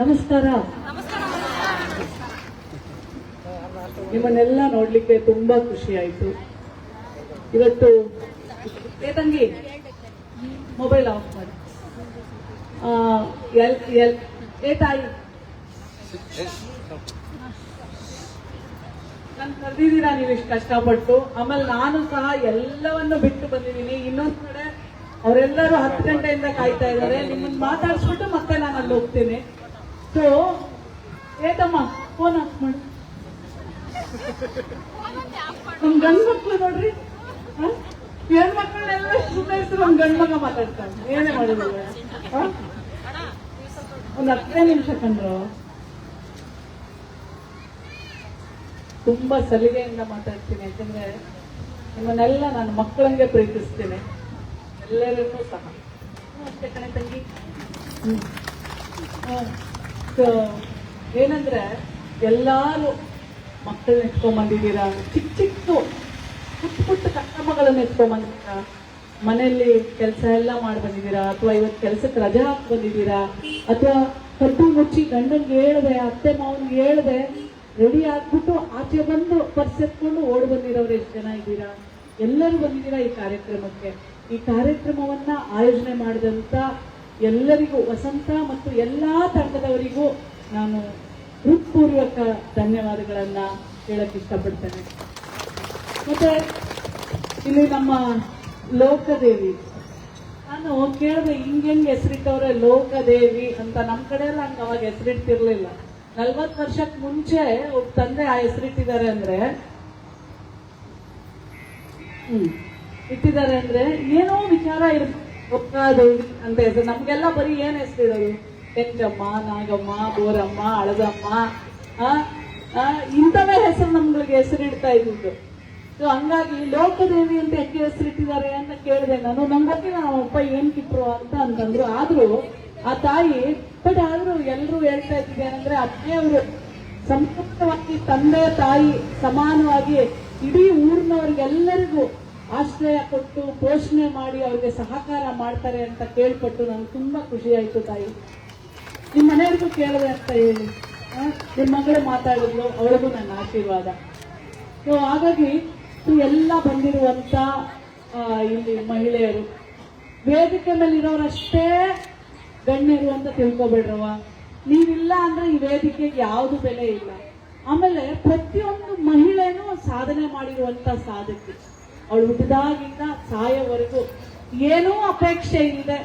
ನಮಸ್ಕಾರ. ನಿಮ್ಮನ್ನೆಲ್ಲ ನೋಡ್ಲಿಕ್ಕೆ ತುಂಬಾ ಖುಷಿ ಆಯ್ತು. ಇವತ್ತು ತಂಗಿ ಮೊಬೈಲ್ ಆಫ್ ಮಾಡಿ. ತಾಯಿ ನಾನು ಕರೆದಿದ್ದೀರಾ ನೀವು ಇಷ್ಟು ಕಷ್ಟಪಟ್ಟು. ಆಮೇಲೆ ನಾನು ಸಹ ಎಲ್ಲವನ್ನು ಬಿಟ್ಟು ಬಂದಿದ್ದೀನಿ. ಇನ್ನೊಂದ್ ಕಡೆ ಅವರೆಲ್ಲರೂ 10 ಗಂಟೆಯಿಂದ ಕಾಯ್ತಾ ಇದ್ದಾರೆ. ನಿಮ್ಮನ್ನ ಮಾತಾಡ್ಸ್ಬಿಟ್ಟು ಮತ್ತೆ ನಾನು ಅಲ್ಲಿ ಹೋಗ್ತೀನಿ. ಸೊ ಏತಮ್ಮ ಫೋನ್ ಆಫ್ ಮಾಡಿ. ನಮ್ ಗಂಡ್ ಮಕ್ಳು ನೋಡ್ರಿ, ಹೆಣ್ಮಕ್ಳನ್ನೆಲ್ಲ ಸುಧಾರಿಸಿದ್ರು ಒಂದ್ ಗಂಡ್ ಮಗ ಮಾತಾಡ್ತಾನೆ. ಏನೇ ಮಾಡಿದ್ರೆ ಒಂದ್ 10 ನಿಮಿಷ ಕಂಡ್ರು. ತುಂಬಾ ಸಲಿಗೆಯಿಂದ ಮಾತಾಡ್ತೀನಿ, ಯಾಕಂದ್ರೆ ನಿಮ್ಮನ್ನೆಲ್ಲ ನಾನು ಮಕ್ಕಳಂಗೆ ಪ್ರೀತಿಸ್ತೀನಿ, ಎಲ್ಲರನ್ನೂ ಸಹ. ಅಷ್ಟೇ ಕಣೆ ತಂಗಿ. ಏನಂದ್ರೆ ಎಲ್ಲಾರು ಮಕ್ಕಳನ್ನ ಎತ್ಕೊಂಡ್ಬಂದಿದ್ದೀರಾ, ಚಿಕ್ಕ ಚಿಕ್ಕ ಪುಟ್ಟ ಕಷ್ಟಮಗಳನ್ನ ಎತ್ಕೊಂಡ್ಬಂದಿದ್ದೀರಾ, ಮನೆಯಲ್ಲಿ ಕೆಲಸ ಎಲ್ಲ ಮಾಡಿ ಬಂದಿದ್ದೀರಾ, ಅಥವಾ ಇವತ್ತು ಕೆಲಸಕ್ಕೆ ರಜಾ ಹಾಕಿ ಬಂದಿದ್ದೀರಾ, ಅಥವಾ ಕದ್ದು ಮುಚ್ಚಿ ಗಂಡನ್ಗೆ ಹೇಳ್ದೆ, ಅತ್ತೆ ಮಾವನ್ಗೆ ಹೇಳ್ದೆ ರೆಡಿ ಆಗ್ಬಿಟ್ಟು ಆಚೆ ಬಂದು ಪರ್ಸ್ ಎತ್ಕೊಂಡು ಓಡ್ ಬಂದಿರೋರು ಎಷ್ಟು ಜನ ಇದ್ದೀರಾ. ಎಲ್ಲರೂ ಬಂದಿದ್ದೀರಾ ಈ ಕಾರ್ಯಕ್ರಮಕ್ಕೆ. ಈ ಕಾರ್ಯಕ್ರಮವನ್ನ ಆಯೋಜನೆ ಮಾಡಿದಂತ ಎಲ್ಲರಿಗೂ, ವಸಂತ ಮತ್ತು ಎಲ್ಲಾ ತಂಡದವರಿಗೂ ನಾನು ಹೃತ್ಪೂರ್ವಕ ಧನ್ಯವಾದಗಳನ್ನ ಹೇಳಕ್ ಇಷ್ಟಪಡ್ತೇನೆ. ಮತ್ತೆ ಇಲ್ಲಿ ನಮ್ಮ ಲೋಕದೇವಿ, ನಾನು ಕೇಳಿದೆ ಹಿಂಗೆ ಹೆಸರಿಟ್ಟವ್ರೆ ಲೋಕದೇವಿ ಅಂತ. ನಮ್ ಕಡೆ ಎಲ್ಲ ಹಂಗ ಅವಾಗ ಹೆಸರಿಡ್ತಿರ್ಲಿಲ್ಲ. 40 ವರ್ಷಕ್ಕೆ ಮುಂಚೆ ತಂದೆ ಆ ಹೆಸರಿಟ್ಟಿದ್ದಾರೆ ಅಂದ್ರೆ ಇಟ್ಟಿದ್ದಾರೆ ಅಂದ್ರೆ ಏನೋ ವಿಚಾರ ಲೋಕದೇವಿ ಅಂತ ಹೆಸರು. ನಮ್ಗೆಲ್ಲ ಬರೀ ಏನ್ ಹೆಸರಿಡೋದು, ಕೆಂಚಮ್ಮ, ನಾಗಮ್ಮ, ಬೋರಮ್ಮ, ಅಳದಮ್ಮ, ಇಂಥವೇ ಹೆಸರು ನಮ್ಗಳಿಗೆ ಹೆಸರಿಡ್ತಾ ಇದ್ದು. ಸೊ ಹಂಗಾಗಿ ಲೋಕದೇವಿ ಅಂತ ಯಾಕೆ ಹೆಸರಿಟ್ಟಿದ್ದಾರೆ ಅಂತ ಕೇಳಿದೆ ನಾನು. ನಂಗೆ ನಮ್ಮಪ್ಪ ಏನ್ ಕಿಟ್ರು ಅಂತಂದ್ರು. ಆದ್ರೂ ಆ ತಾಯಿ, ಬಟ್ ಆದ್ರೂ ಎಲ್ರು ಹೇಳ್ತಾ ಇದ್ದಿದ್ದು ಏನಂದ್ರೆ ಅಪ್ಪನೆಯವರು ಸಂಪೂರ್ಣವಾಗಿ ತಂದೆ ತಾಯಿ ಸಮಾನವಾಗಿ ಇಡೀ ಊರಿನವ್ರಿಗೆಲ್ಲರಿಗೂ ಆಶ್ರಯ ಕೊಟ್ಟು ಪೋಷಣೆ ಮಾಡಿ ಅವ್ರಿಗೆ ಸಹಕಾರ ಮಾಡ್ತಾರೆ ಅಂತ ಕೇಳ್ಪಟ್ಟು ನಂಗೆ ತುಂಬಾ ಖುಷಿ ಆಯ್ತು. ತಾಯಿ, ನಿಮ್ಮ ಮನೆಯವ್ರಿಗೂ ಕೇಳಿದೆ ಅಂತ ಹೇಳಿ ನಿಮ್ಮ ಮಗಳು ಮಾತಾಡಿದ್ಲು, ಅವಳಿಗೂ ನನ್ನ ಆಶೀರ್ವಾದ. ಸೊ ಹಾಗಾಗಿ ಎಲ್ಲ ಬಂದಿರುವಂತ ಇಲ್ಲಿ ಮಹಿಳೆಯರು, ವೇದಿಕೆ ಮೇಲೆ ಇರೋರಷ್ಟೇ ಗಣ್ಯರು ಅಂತ ತಿಳ್ಕೊಬೇಡ್ರವ. ನೀವಿಲ್ಲ ಅಂದ್ರೆ ಈ ವೇದಿಕೆಗೆ ಯಾವುದು ಬೆಲೆ ಇಲ್ಲ. ಆಮೇಲೆ ಪ್ರತಿಯೊಂದು ಮಹಿಳೆನೂ ಸಾಧನೆ ಮಾಡಿರುವಂತ ಸಾಧಕಿ. ಅವಳು ಹುಟ್ಟಿದಾಗಿಂದ ಸಾಯೋವರೆಗೂ ಏನೂ ಅಪೇಕ್ಷೆ ಇಲ್ಲದೆ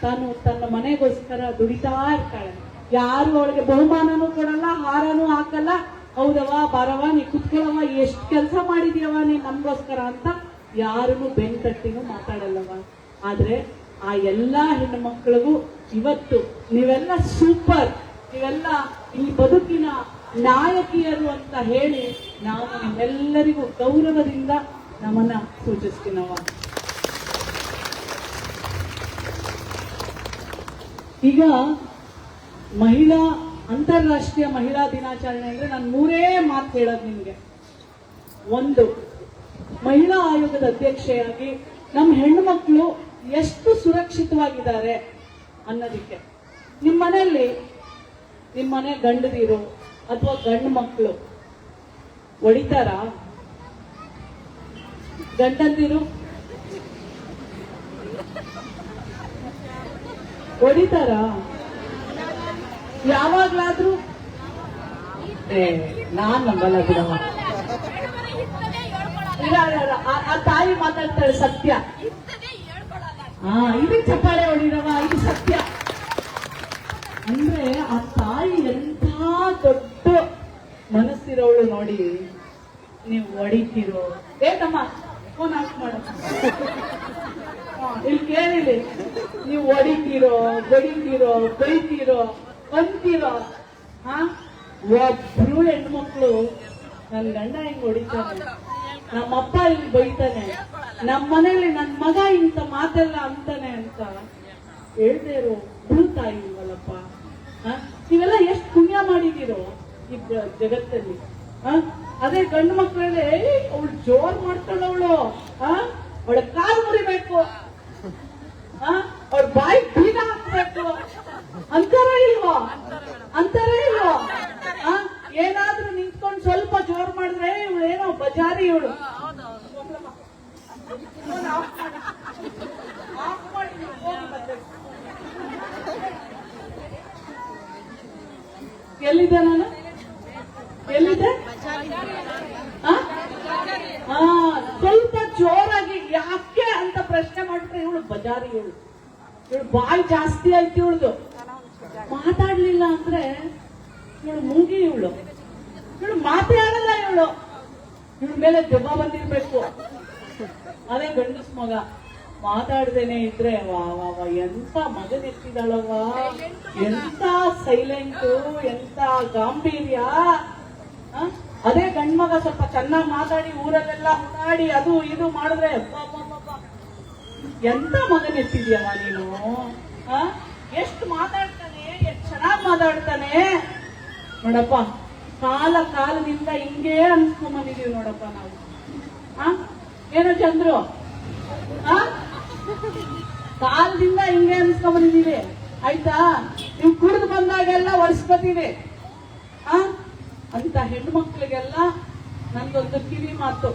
ತಾನು ತನ್ನ ಮನೆಗೋಸ್ಕರ ದುಡಿತಾ ಇರ್ತಾಳೆ. ಯಾರು ಅವಳಿಗೆ ಬಹುಮಾನನೂ ಕೊಡಲ್ಲ, ಹಾರನೂ ಹಾಕಲ್ಲ. ಹೌದವ ಬಾರವ, ನೀ ಕುತ್ಕೊಳ್ಳವ, ಎಷ್ಟು ಕೆಲಸ ಮಾಡಿದ್ಯವ ನೀ ನಮ್ಗೋಸ್ಕರ ಅಂತ ಯಾರನ್ನು ಬೆಂಕಟ್ಟಿನೂ ಮಾತಾಡಲ್ಲವ. ಆದ್ರೆ ಆ ಎಲ್ಲಾ ಹೆಣ್ಣು ಮಕ್ಕಳಿಗೂ ಇವತ್ತು ನೀವೆಲ್ಲ ಸೂಪರ್, ನೀವೆಲ್ಲ ಈ ಬದುಕಿನ ನಾಯಕಿಯರು ಅಂತ ಹೇಳಿ ನಾವು ನಿಮ್ಮೆಲ್ಲರಿಗೂ ಗೌರವದಿಂದ ನಮ್ಮನ್ನ ಸೂಚಿಸ್ತೀನವ. ಈಗ ಅಂತಾರಾಷ್ಟ್ರೀಯ ಮಹಿಳಾ ದಿನಾಚರಣೆ ಅಂದ್ರೆ ನಾನು 3 ಮಾತು ಹೇಳೋದು ನಿಮ್ಗೆ. ಒಂದು, ಮಹಿಳಾ ಆಯೋಗದ ಅಧ್ಯಕ್ಷೆಯಾಗಿ ನಮ್ಮ ಹೆಣ್ಣು ಮಕ್ಕಳು ಎಷ್ಟು ಸುರಕ್ಷಿತವಾಗಿದ್ದಾರೆ ಅನ್ನೋದಕ್ಕೆ. ನಿಮ್ಮ ಮನೆಯಲ್ಲಿ ನಿಮ್ಮ ಮನೆ ಗಂಡದಿರು ಅಥವಾ ಗಂಡು ಮಕ್ಕಳು ಹೊಡಿತಾರ? ಗಂಡಂದಿರು ಹೊಡಿತಾರ? ಯಾವಾಗ್ಲಾದ್ರೂ ನಾನ್ ನಂಬಲ್ಲ ಬಿಡಮ್ಮ. ಆ ತಾಯಿ ಮಾತಾಡ್ತಾಳೆ ಸತ್ಯ. ಇದಕ್ಕೆ ಚಪ್ಪಾಳೆ ಹೊಡಿರವ, ಇದು ಸತ್ಯ. ಅಂದ್ರೆ ಆ ತಾಯಿ ಎಂಥ ದೊಡ್ಡ ಮನಸ್ಸಿರೋಳು ನೋಡಿ. ನೀವು ಹೊಡಿತೀರೋ? ಏಕಮ್ಮ ಫೋನ್ ಆಫ್ ಮಾಡ, ಇಲ್ಲಿ ಕೇಳಿಲಿ. ನೀವು ಹೊಡಿತೀರೋ, ಬಡಿತೀರೋ, ಬೈತೀರೋ, ಅಂತೀರೋ? ಒಬ್ರು ಹೆಣ್ಮಕ್ಳು ನನ್ ಗಂಡ ಹಿಂಗ್ ಹೊಡಿತಾನೆ, ನಮ್ಮಪ್ಪ ಹಿಂಗ್ ಬೈತಾನೆ, ನಮ್ಮ ಮನೇಲಿ ನನ್ ಮಗ ಇಂತ ಮಾತೆಲ್ಲ ಅಂತಾನೆ ಅಂತ ಹೇಳ್ದೇ ಇರೋ ತಾಯಿ ಇಲ್ವಲ್ಲಪ್ಪ. ನೀವೆಲ್ಲ ಎಷ್ಟು ಪುಣ್ಯ ಮಾಡಿದೀರೋ ಈ ಜಗತ್ತಲ್ಲಿ. ಅದೇ ಗಂಡು ಮಕ್ಕಳಲ್ಲಿ ಅವಳು ಜೋರ್ ಮಾಡ್ತಾಳವಳು, ಅವಳ ಕಾಲ್ ಮುರಿಬೇಕು, ಅವ್ರ ಬಾಯಿ ಬೀಗ ಹಾಕ್ಬೇಕು ಅಂತಾರ ಇಲ್ವಾ? ಎಲ್ಲಿದ್ದೆ ನಾನು? ಎಲ್ಲಿದ್ದೆ? ಸ್ವಲ್ಪ ಜೋರಾಗಿ ಯಾಕೆ ಅಂತ ಪ್ರಶ್ನೆ ಮಾಡಿದ್ರೆ ಇವಳು ಬಜಾರಿ, ಇವಳು ಬಾಯಿ ಜಾಸ್ತಿ ಆಯ್ತು ಇವಳ್ದು. ಮಾತಾಡ್ಲಿಲ್ಲ ಅಂದ್ರೆ ಇವಳು ಮೂಗಿ, ಇವಳು ಮಾತೇ ಆಡಲ್ಲ, ಇವಳ ಮೇಲೆ ದೆವ್ವ ಬಂದಿರ್ಬೇಕು. ಅದೇ ಗಂಡಸ್ ಮಗ ಮಾತಾಡ್ದೇನೆ ಇದ್ರೆ ವಾ ವಾ ವಾ ಎಂತ ಮಗನ್ ಎತ್ತಿದಾಳವ, ಎಂತ ಸೈಲೆಂಟು, ಎಂತ ಗಾಂಭೀರ್ಯ. ಅದೇ ಗಂಡ್ಮಗ ಸ್ವಲ್ಪ ಚೆನ್ನಾಗಿ ಮಾತಾಡಿ ಊರಲ್ಲೆಲ್ಲ ಹುಡುಕಾಡಿ ಅದು ಇದು ಮಾಡಿದ್ರೆ ಎಂತ ಮಗನ್ ಎತ್ತಿದ್ಯವ ನೀನು. ಎಷ್ಟು ಮಾತಾಡ್ತಾನೆ, ಎಷ್ಟು ಚೆನ್ನಾಗಿ ಮಾತಾಡ್ತಾನೆ ನೋಡಪ್ಪ. ಕಾಲದಿಂದ ಹಿಂಗೇ ಅನ್ಸ್ಕೊಂಡ್ ಬಂದಿದೀವಿ ನೋಡಪ್ಪ ನಾವು. ಏನೋ ಚಂದ್ರು, ಕಾಲದಿಂದ ಹಿಂಗೆ ಅನ್ಸ್ಕೊಂಡ್ ಬಂದಿದೀವಿ ಆಯ್ತಾ. ನೀವು ಕುಡಿದು ಬಂದಾಗೆಲ್ಲ ಒರೆಸ್ಕೊತೀವಿ. ಅಂತ ಹೆಣ್ಮಕ್ಳಿಗೆಲ್ಲ ನಂದೊಂದು ಕಿವಿ ಮಾತು,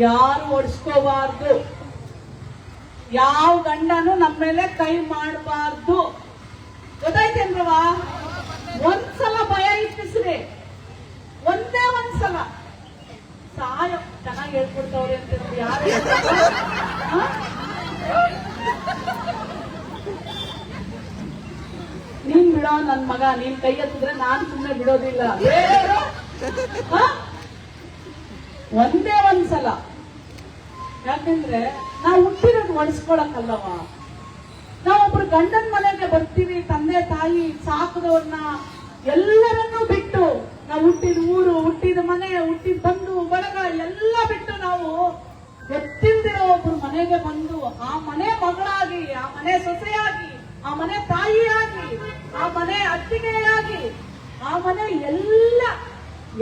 ಯಾರು ಒಡ್ಸ್ಕೋಬಾರ್ದು, ಯಾವ ಗಂಡನು ನಮ್ಮ ಮೇಲೆ ಕೈ ಮಾಡಬಾರ್ದು. ಗೊತ್ತಾಯ್ತೇನ್ರವ? ಒಂದ್ಸಲ ಭಯ ಇಟ್ಟಿಸ್ರಿ, ಒಂದೇ ಒಂದ್ಸಲ ಸಾಯ. ಚೆನ್ನಾಗಿ ಹೇಳ್ಕೊಡ್ತಾವ್ರೆ ಅಂತ ಯಾರು? ನೀನ್ ಬಿಡೋ ನನ್ ಮಗ, ನೀನ್ ಕೈ ಎತ್ತಿದ್ರೆ ನಾನ್ ಸುಮ್ಮನೆ ಬಿಡೋದಿಲ್ಲ. ಒಂದೇ ಒಂದ್ಸಲ. ಯಾಕಂದ್ರೆ ನಾವು ಹುಟ್ಟಿರೋದು ಒಡಿಸ್ಕೊಳಕ್ಕಲ್ಲವ. ನಾವೊಬ್ರು ಗಂಡನ ಮನೆಗೆ ಬರ್ತೀವಿ, ತಂದೆ ತಾಯಿ ಸಾಕದವ್ರನ್ನ ಎಲ್ಲರನ್ನೂ ಬಿಟ್ಟು, ನಾವು ಹುಟ್ಟಿದ ಊರು, ಹುಟ್ಟಿದ ಮನೆ, ಹುಟ್ಟಿದ ಬಂಧು ಬಳಗ ಎಲ್ಲ ಬಿಟ್ಟು ನಾವು ಗೊತ್ತಿಲ್ದಿರೋ ಒಬ್ರು ಮನೆಗೆ ಬಂದು ಆ ಮನೆ ಮಗಳಾಗಿ, ಆ ಮನೆ ಸೊಸೆಯಾಗಿ, ಆ ಮನೆ ತಾಯಿಯಾಗಿ, ಆ ಮನೆ ಅತ್ತಿಗೆಯಾಗಿ, ಆ ಮನೆ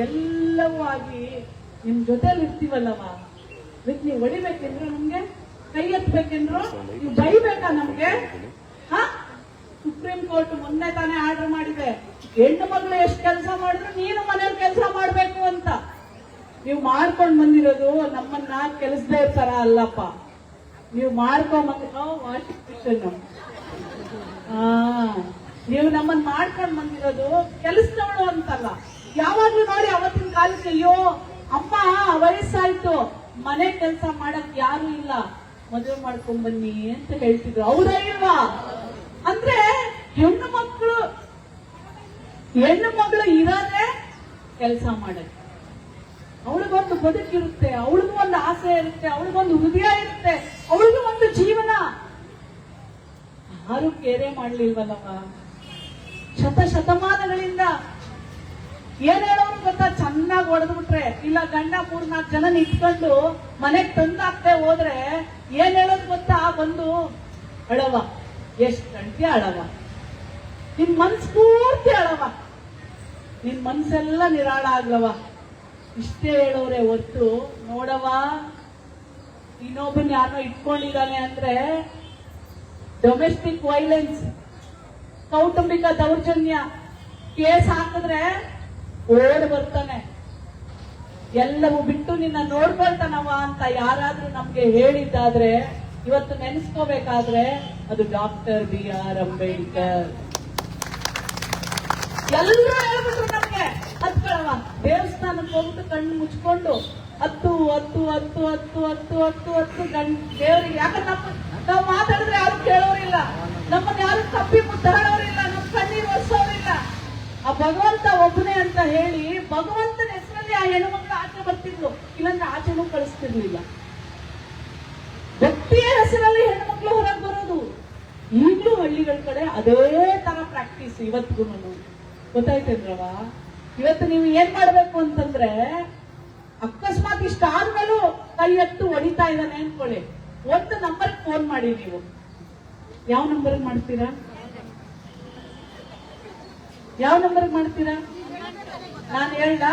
ಎಲ್ಲವೂ ಆಗಿ ನಿಮ್ ಜೊತೆಲಿ ಇರ್ತೀವಲ್ಲವ. ಅದಕ್ಕೆ ನೀವು ಹೊಡಿಬೇಕೆಂದ್ರು, ನಮ್ಗೆ ಕೈ ಎತ್ತಬೇಕೆಂದ್ರು, ನೀವು ಬೈಬೇಕಾ ನಮ್ಗೆ? ಸುಪ್ರೀಂ ಕೋರ್ಟ್ ಮೊನ್ನೆ ತಾನೇ ಆರ್ಡರ್ ಮಾಡಿದೆ, ಹೆಣ್ಣು ಮಗಳು ಎಷ್ಟು ಕೆಲಸ ಮಾಡಿದ್ರು ನೀನು ಮನೇಲಿ ಕೆಲಸ ಮಾಡ್ಬೇಕು ಅಂತ. ನೀವು ಮಾಡ್ಕೊಂಡ್ ಬಂದಿರೋದು ನಮ್ಮನ್ನ ಕೆಲಸದೇ ತರ ಅಲ್ಲಪ್ಪ, ನೀವು ಮಾಡ್ಕೊಂಡ್ ವಾಷಿಂಗ್ ನೀವು ನಮ್ಮನ್ನ ಮಾಡ್ಕೊಂಡ್ ಬಂದಿರೋದು ಕೆಲಸದವಳು ಅಂತಲ್ಲ. ಯಾವಾಗ್ಲೂ ನೋಡಿ ಅವತ್ತಿನ ಕಾಲಕ್ಕೆ ಅಯ್ಯೋ ಅಮ್ಮ ವಯಸ್ಸಾಯ್ತು, ಮನೆ ಕೆಲಸ ಮಾಡಕ್ ಯಾರು ಇಲ್ಲ, ಮದುವೆ ಮಾಡ್ಕೊಂಡ್ ಬನ್ನಿ ಅಂತ ಹೇಳ್ತಿದ್ರು. ಹೌದಾ ಇಲ್ವಾ? ಅಂದ್ರೆ ಹೆಣ್ಣು ಮಗಳು ಇರೋದೇ ಕೆಲಸ ಮಾಡಕ್ಕೆ. ಅವಳಿಗೊಂದು ಬದುಕಿರುತ್ತೆ, ಅವಳಿಗೂ ಒಂದು ಆಸೆ ಇರುತ್ತೆ, ಅವಳಿಗೊಂದು ಹೃದಯ ಇರುತ್ತೆ, ಅವಳಿಗೂ ಒಂದು ಜೀವನ. ಯಾರು ಕೇರೆ ಮಾಡ್ಲಿಲ್ವಲ್ಲವ? ಶತಮಾನಗಳಿಂದ ಏನ್ ಹೇಳೋರು ಗೊತ್ತಾ? ಚೆನ್ನಾಗಿ ಹೊಡೆದ್ಬಿಟ್ರೆ ಇಲ್ಲ ಗಂಡ 3-4 ಜನ ಇಟ್ಕೊಂಡು ಮನೆಗ್ ತಂದಾಕ್ತೆ ಹೋದ್ರೆ ಏನ್ ಹೇಳೋದು ಗೊತ್ತಾ? ಬಂದು ಅಳವ, ಎಷ್ಟ್ ಗಂಟೆ ಅಳವ, ನಿನ್ ಮನ್ಸ್ ಪೂರ್ತಿ ಅಳವ, ನಿನ್ ಮನ್ಸೆಲ್ಲ ನಿರಾಳ ಆಗ್ಲವ. ಇಷ್ಟೇ ಹೇಳೋರೆ ಹೊತ್ತು ನೋಡವ, ಇನ್ನೊಬ್ಬನ್ ಯಾರೋ ಇಟ್ಕೊಂಡಿದ್ದಾನೆ ಅಂದ್ರೆ ಡೊಮೆಸ್ಟಿಕ್ ವೈಲೆನ್ಸ್, ಕೌಟುಂಬಿಕ ದೌರ್ಜನ್ಯ ಕೇಸ್ ಹಾಕಿದ್ರೆ ಓಡ್ ಬರ್ತಾನೆ. ಎಲ್ಲವೂ ಬಿಟ್ಟು ನಿನ್ನ ನೋಡ್ಕೊಳ್ತಾನವ ಅಂತ ಯಾರಾದ್ರೂ ನಮ್ಗೆ ಹೇಳಿದ್ದಾದ್ರೆ ಇವತ್ತು ನೆನೆಸ್ಕೋಬೇಕಾದ್ರೆ ಅದು ಡಾಕ್ಟರ್ B.R. ಅಂಬೇಡ್ಕರ್. ಎಲ್ಲರೂ ಹೇಳ್ಬಿಟ್ರು ನಮ್ಗೆ ಹತ್ಕೊಳವ, ದೇವಸ್ಥಾನಕ್ಕೆ ಹೋಗ್ಬಿಟ್ಟು ಕಣ್ಣು ಮುಚ್ಕೊಂಡು ಹತ್ತು ದೇವರಿಗೆ. ಯಾಕಂದ್ರೆ ನಾವು ಮಾತಾಡಿದ್ರೆ ಯಾರು ಕೇಳೋರಿಲ್ಲ, ನಮ್ಮನ್ನ ಯಾರು ತಪ್ಪಿ ಮುದ್ದಾಡೋರಿಲ್ಲ, ನಮ್ ಕಣ್ಣೀರು ಒರೆಸೋರಿಲ್ಲ. ಆ ಭಗವಂತ ಒಬ್ಬನೇ ಅಂತ ಹೇಳಿ ಭಗವಂತನ ಹೆಸರಲ್ಲಿ ಆ ಹೆಣ್ಣುಮಕ್ಳು ಆಚೆ ಬರ್ತಿದ್ಲು, ಇಲ್ಲಾಂದ್ರೆ ಆಚೆನೂ ಕಳಿಸ್ತಿರ್ಲಿಲ್ಲ. ವ್ಯಕ್ತಿಯ ಹೆಸರಲ್ಲಿ ಹೆಣ್ಮಕ್ಳು ಹೊರಗೆ ಬರೋದು ಈಗಲೂ ಹಳ್ಳಿಗಳ ಕಡೆ ಅದೇ ತರ ಪ್ರಾಕ್ಟೀಸ್ ಇವತ್ತಿಗೂ. ಗೊತ್ತಾಯ್ತೇನ್ರವ? ಇವತ್ತು ನೀವು ಏನ್ ಮಾಡ್ಬೇಕು ಅಂತಂದ್ರೆ, ಅಕಸ್ಮಾತ್ ಇಷ್ಟ ಆದ್ಮೇಲೂ ಕೈ ಎತ್ತು ಹೊಡಿತಾ ಇದ್ದಾನೆ ಅನ್ಕೊಳ್ಳಿ, ಒಂದು ನಂಬರ್ಗೆ ಫೋನ್ ಮಾಡಿ. ನೀವು ಯಾವ ನಂಬರ್ಗೆ ಮಾಡ್ತೀರಾ? ಯಾವ ನಂಬರ್ಗೆ ಮಾಡ್ತೀರಾ? ನಾನು ಹೇಳ್ದ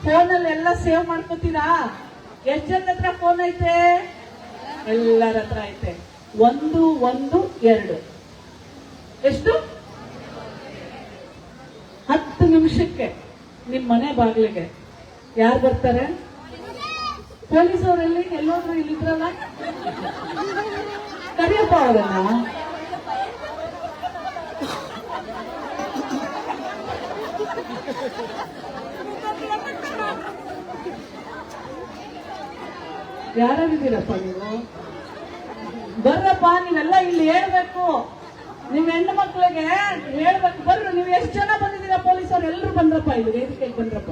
ಫೋನಲ್ಲಿ ಎಲ್ಲ ಸೇವ್ ಮಾಡ್ಕೋತೀರಾ? ಎಷ್ಟು ಜನ ಹತ್ರ ಫೋನ್ ಐತೆ? ಎಲ್ಲರ ಹತ್ರ ಐತೆ. 112 ಎಷ್ಟು? 10 ನಿಮಿಷಕ್ಕೆ ನಿಮ್ ಮನೆ ಬಾಗಿಲಿಗೆ ಯಾರು ಬರ್ತಾರೆ? ಪೊಲೀಸ್ ಅವರೆಲ್ಲಿ ಎಲ್ಲೋದ್ರು? ಇಲ್ಲಿದ್ರಲ್ಲ, ಕರಿಯಪ್ಪ ಅವರನ್ನ. ಯಾರಿದ್ದೀರಪ್ಪ ನೀವು? ಬರ್ರಪ್ಪ, ನೀವೆಲ್ಲ ಇಲ್ಲಿ ಹೇಳ್ಬೇಕು. ನೀವ್ ಹೆಣ್ಣು ಮಕ್ಳಿಗೆ ಹೇಳ್ಬೇಕು. ಬರ್ರು, ನೀವು ಎಷ್ಟು ಜನ ಬಂದಿದ್ದೀರಾ? ಪೊಲೀಸರು ಎಲ್ಲರೂ ಬಂದ್ರಪ್ಪ, ಇಲ್ಲಿ ವೇದಿಕೆಗೆ ಬಂದ್ರಪ್ಪ.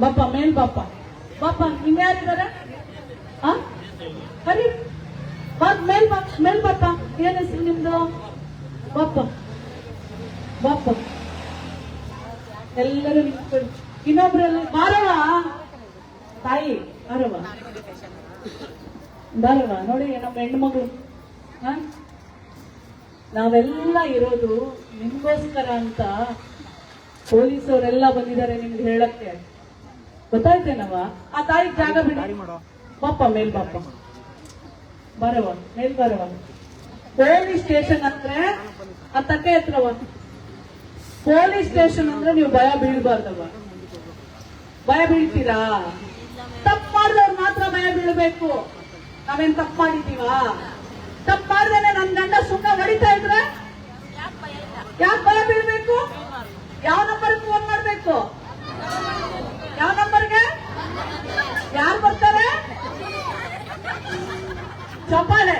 ಬಾಪ ಮೇಲ್ ಬಾಪ ಬಾಪ. ಇನ್ಯಾರಿದಾರೆ? ಹರಿ ಮೇಲ್ ಬಾಪ. ಏನ್ ಹೆಸರು ನಿಮ್ದು? ಬಾಪ ಬಾಪ. ಎಲ್ಲರೂ ಇನ್ನೊಬ್ರೆಲ್ಲ ಬಾರವ ತಾಯಿ, ಬಾರವ ಬಾರವ. ನೋಡಿ ನಮ್ಮ ಹೆಣ್ಮಗಳು, ನಾವೆಲ್ಲ ಇರೋದು ನಿಮ್ಗೋಸ್ಕರ ಅಂತ ಪೊಲೀಸವರೆಲ್ಲ ಬಂದಿದ್ದಾರೆ ನಿಮ್ಗೆ ಹೇಳಕ್ಕೆ. ಗೊತ್ತಾಯ್ತೇನವ? ಆ ತಾಯಿ ಜಾಗ ಬಿಡಿ. ಬಾಪ ಮೇಲ್ ಬಾಪ, ಬರವ ಮೇಲ್ ಬರವ. ಪೊಲೀಸ್ ಸ್ಟೇಷನ್ ಅಂದ್ರೆ ಆ ತಟ್ಟೆ ಹತ್ರವ. ಪೊಲೀಸ್ ಸ್ಟೇಷನ್ ಅಂದ್ರೆ ನೀವು ಭಯ ಬೀಳ್ಬಾರ್ದವ. ಭಯ ಬೀಳ್ತೀರಾ? ತಪ್ಪು ಮಾಡಿದವ್ರು ಮಾತ್ರ ಭಯ ಬೀಳ್ಬೇಕು. ನಾವೇನ್ ತಪ್ಪು ಮಾಡಿದೀವ? ತಪ್ಪು ಮಾಡ್ದೇನೆ ನನ್ ಗಂಡ ಸುಮ್ಮನೆ ಹೊಡಿತಾ ಇದ್ರೆ ಯಾಕೆ ಭಯ ಬೀಳ್ಬೇಕು? ಯಾವ ನಂಬರ್ ಫೋನ್ ಮಾಡ್ಬೇಕು? ಯಾವ ನಂಬರ್ಗೆ? ಯಾರು ಬರ್ತಾರೆ? ಚಪ್ಪಾಳೆ.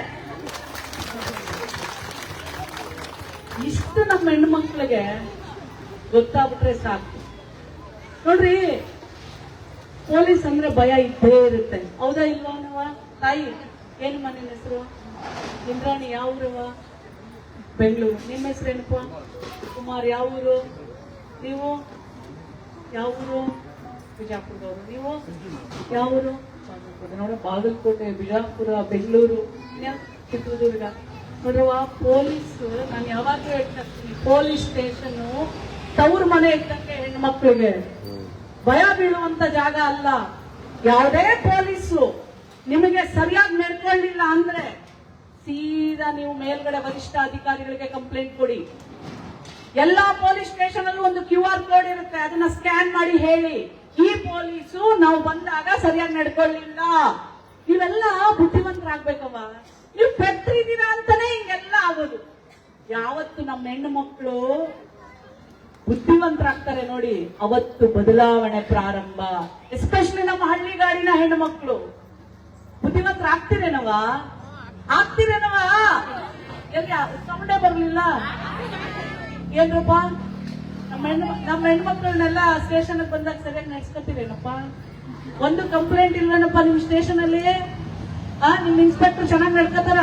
ಇಷ್ಟು ನಮ್ಮ ಹೆಣ್ಣು ಮಕ್ಳಿಗೆ ಗೊತ್ತಾಗ್ಬಿಟ್ರೆ ಸಾಕು. ನೋಡ್ರಿ, ಪೊಲೀಸ್ ಅಂದ್ರೆ ಭಯ ಇದ್ದೇ ಇರುತ್ತೆ. ಹೌದಾ ಇಲ್ವಾ? ನಾವು ತಾಯಿ ಏನ್ ನಿನ್ನ ಹೆಸರು? ಇಂದ್ರಾಣಿ. ಯಾವ ಊರವ? ಬೆಂಗಳೂರು. ನಿಮ್ಮ ಹೆಸರೇನಪ್ಪ? ಕುಮಾರ್. ಯಾವ ಊರು ನೀವು? ಯಾವ ಊರು? ಬಿಜಾಪುರದವರು. ನೀವು ಯಾವ ಊರು? ನೋಡ, ಬಾಗಲಕೋಟೆ, ಬಿಜಾಪುರ, ಬೆಂಗಳೂರು, ಚಿತ್ರದುರ್ಗ. ನೋಡ್ರವ, ಪೊಲೀಸ್ ನಾನು ಯಾವಾಗಲೂ ಹೇಳ್ತಾ ಇರ್ತೀನಿ, ಪೊಲೀಸ್ ಸ್ಟೇಷನ್ ತವ್ರ ಮನೆ ಇದ್ದಂಗೆ ಹೆಣ್ಮಕ್ಳಿಗೆ. ಭಯ ಬೀಳುವಂತ ಜಾಗ ಅಲ್ಲ. ಯಾವುದೇ ಪೊಲೀಸು ನಿಮಗೆ ಸರಿಯಾಗಿ ನಡ್ಕೊಳ್ಳಿಲ್ಲ ಅಂದ್ರೆ ಸೀದಾ ನೀವು ಮೇಲ್ಗಡೆ ವರಿಷ್ಠ ಅಧಿಕಾರಿಗಳಿಗೆ ಕಂಪ್ಲೇಂಟ್ ಕೊಡಿ. ಎಲ್ಲಾ ಪೊಲೀಸ್ ಸ್ಟೇಷನ್ ಅಲ್ಲೂ ಒಂದು QR ಕೋಡ್ ಇರುತ್ತೆ. ಅದನ್ನ ಸ್ಕ್ಯಾನ್ ಮಾಡಿ ಹೇಳಿ, ಈ ಪೊಲೀಸು ನಾವು ಬಂದಾಗ ಸರಿಯಾಗಿ ನಡ್ಕೊಳ್ಳಿಲ್ಲ. ನೀವೆಲ್ಲ ಬುದ್ಧಿವಂತರಾಗ್ಬೇಕವ. ನೀವು ಪೆಟ್ಟಿದ್ದೀರಾ ಅಂತಾನೆ ಹಿಂಗೆಲ್ಲ ಆಗೋದು. ಯಾವತ್ತು ನಮ್ಮ ಹೆಣ್ಣು ಮಕ್ಕಳು ಬುದ್ಧಿವಂತರಾಗ್ತಾರೆ ನೋಡಿ, ಅವತ್ತು ಬದಲಾವಣೆ ಪ್ರಾರಂಭ. ಎಸ್ಪೆಷಲಿ ನಮ್ಮ ಹಳ್ಳಿಗಾಡಿನ ಹೆಣ್ಣು ಮಕ್ಕಳು ಬುದ್ಧಿವಂತರಾಗ್ತಿರೇನವ? ಆಗ್ತಿರೇನವ? ಸೌಂಡೇ ಬರ್ಲಿಲ್ಲ ಏನ್ರಪ್ಪ? ನಮ್ಮ ಹೆಣ್ಮಕ್ಳನ್ನೆಲ್ಲ ಸ್ಟೇಷನ್ ಬಂದಾಗ ಸರಿಯಾಗಿ ನಡೆಸ್ಕೊತೀರೇನಪ್ಪ? ಒಂದು ಕಂಪ್ಲೇಂಟ್ ಇಲ್ವೇನಪ್ಪ ನಿಮ್ ಸ್ಟೇಷನ್ ಅಲ್ಲಿ? ನಿಮ್ ಇನ್ಸ್ಪೆಕ್ಟರ್ ಚೆನ್ನಾಗಿ ನಡ್ಕೋತಾರ?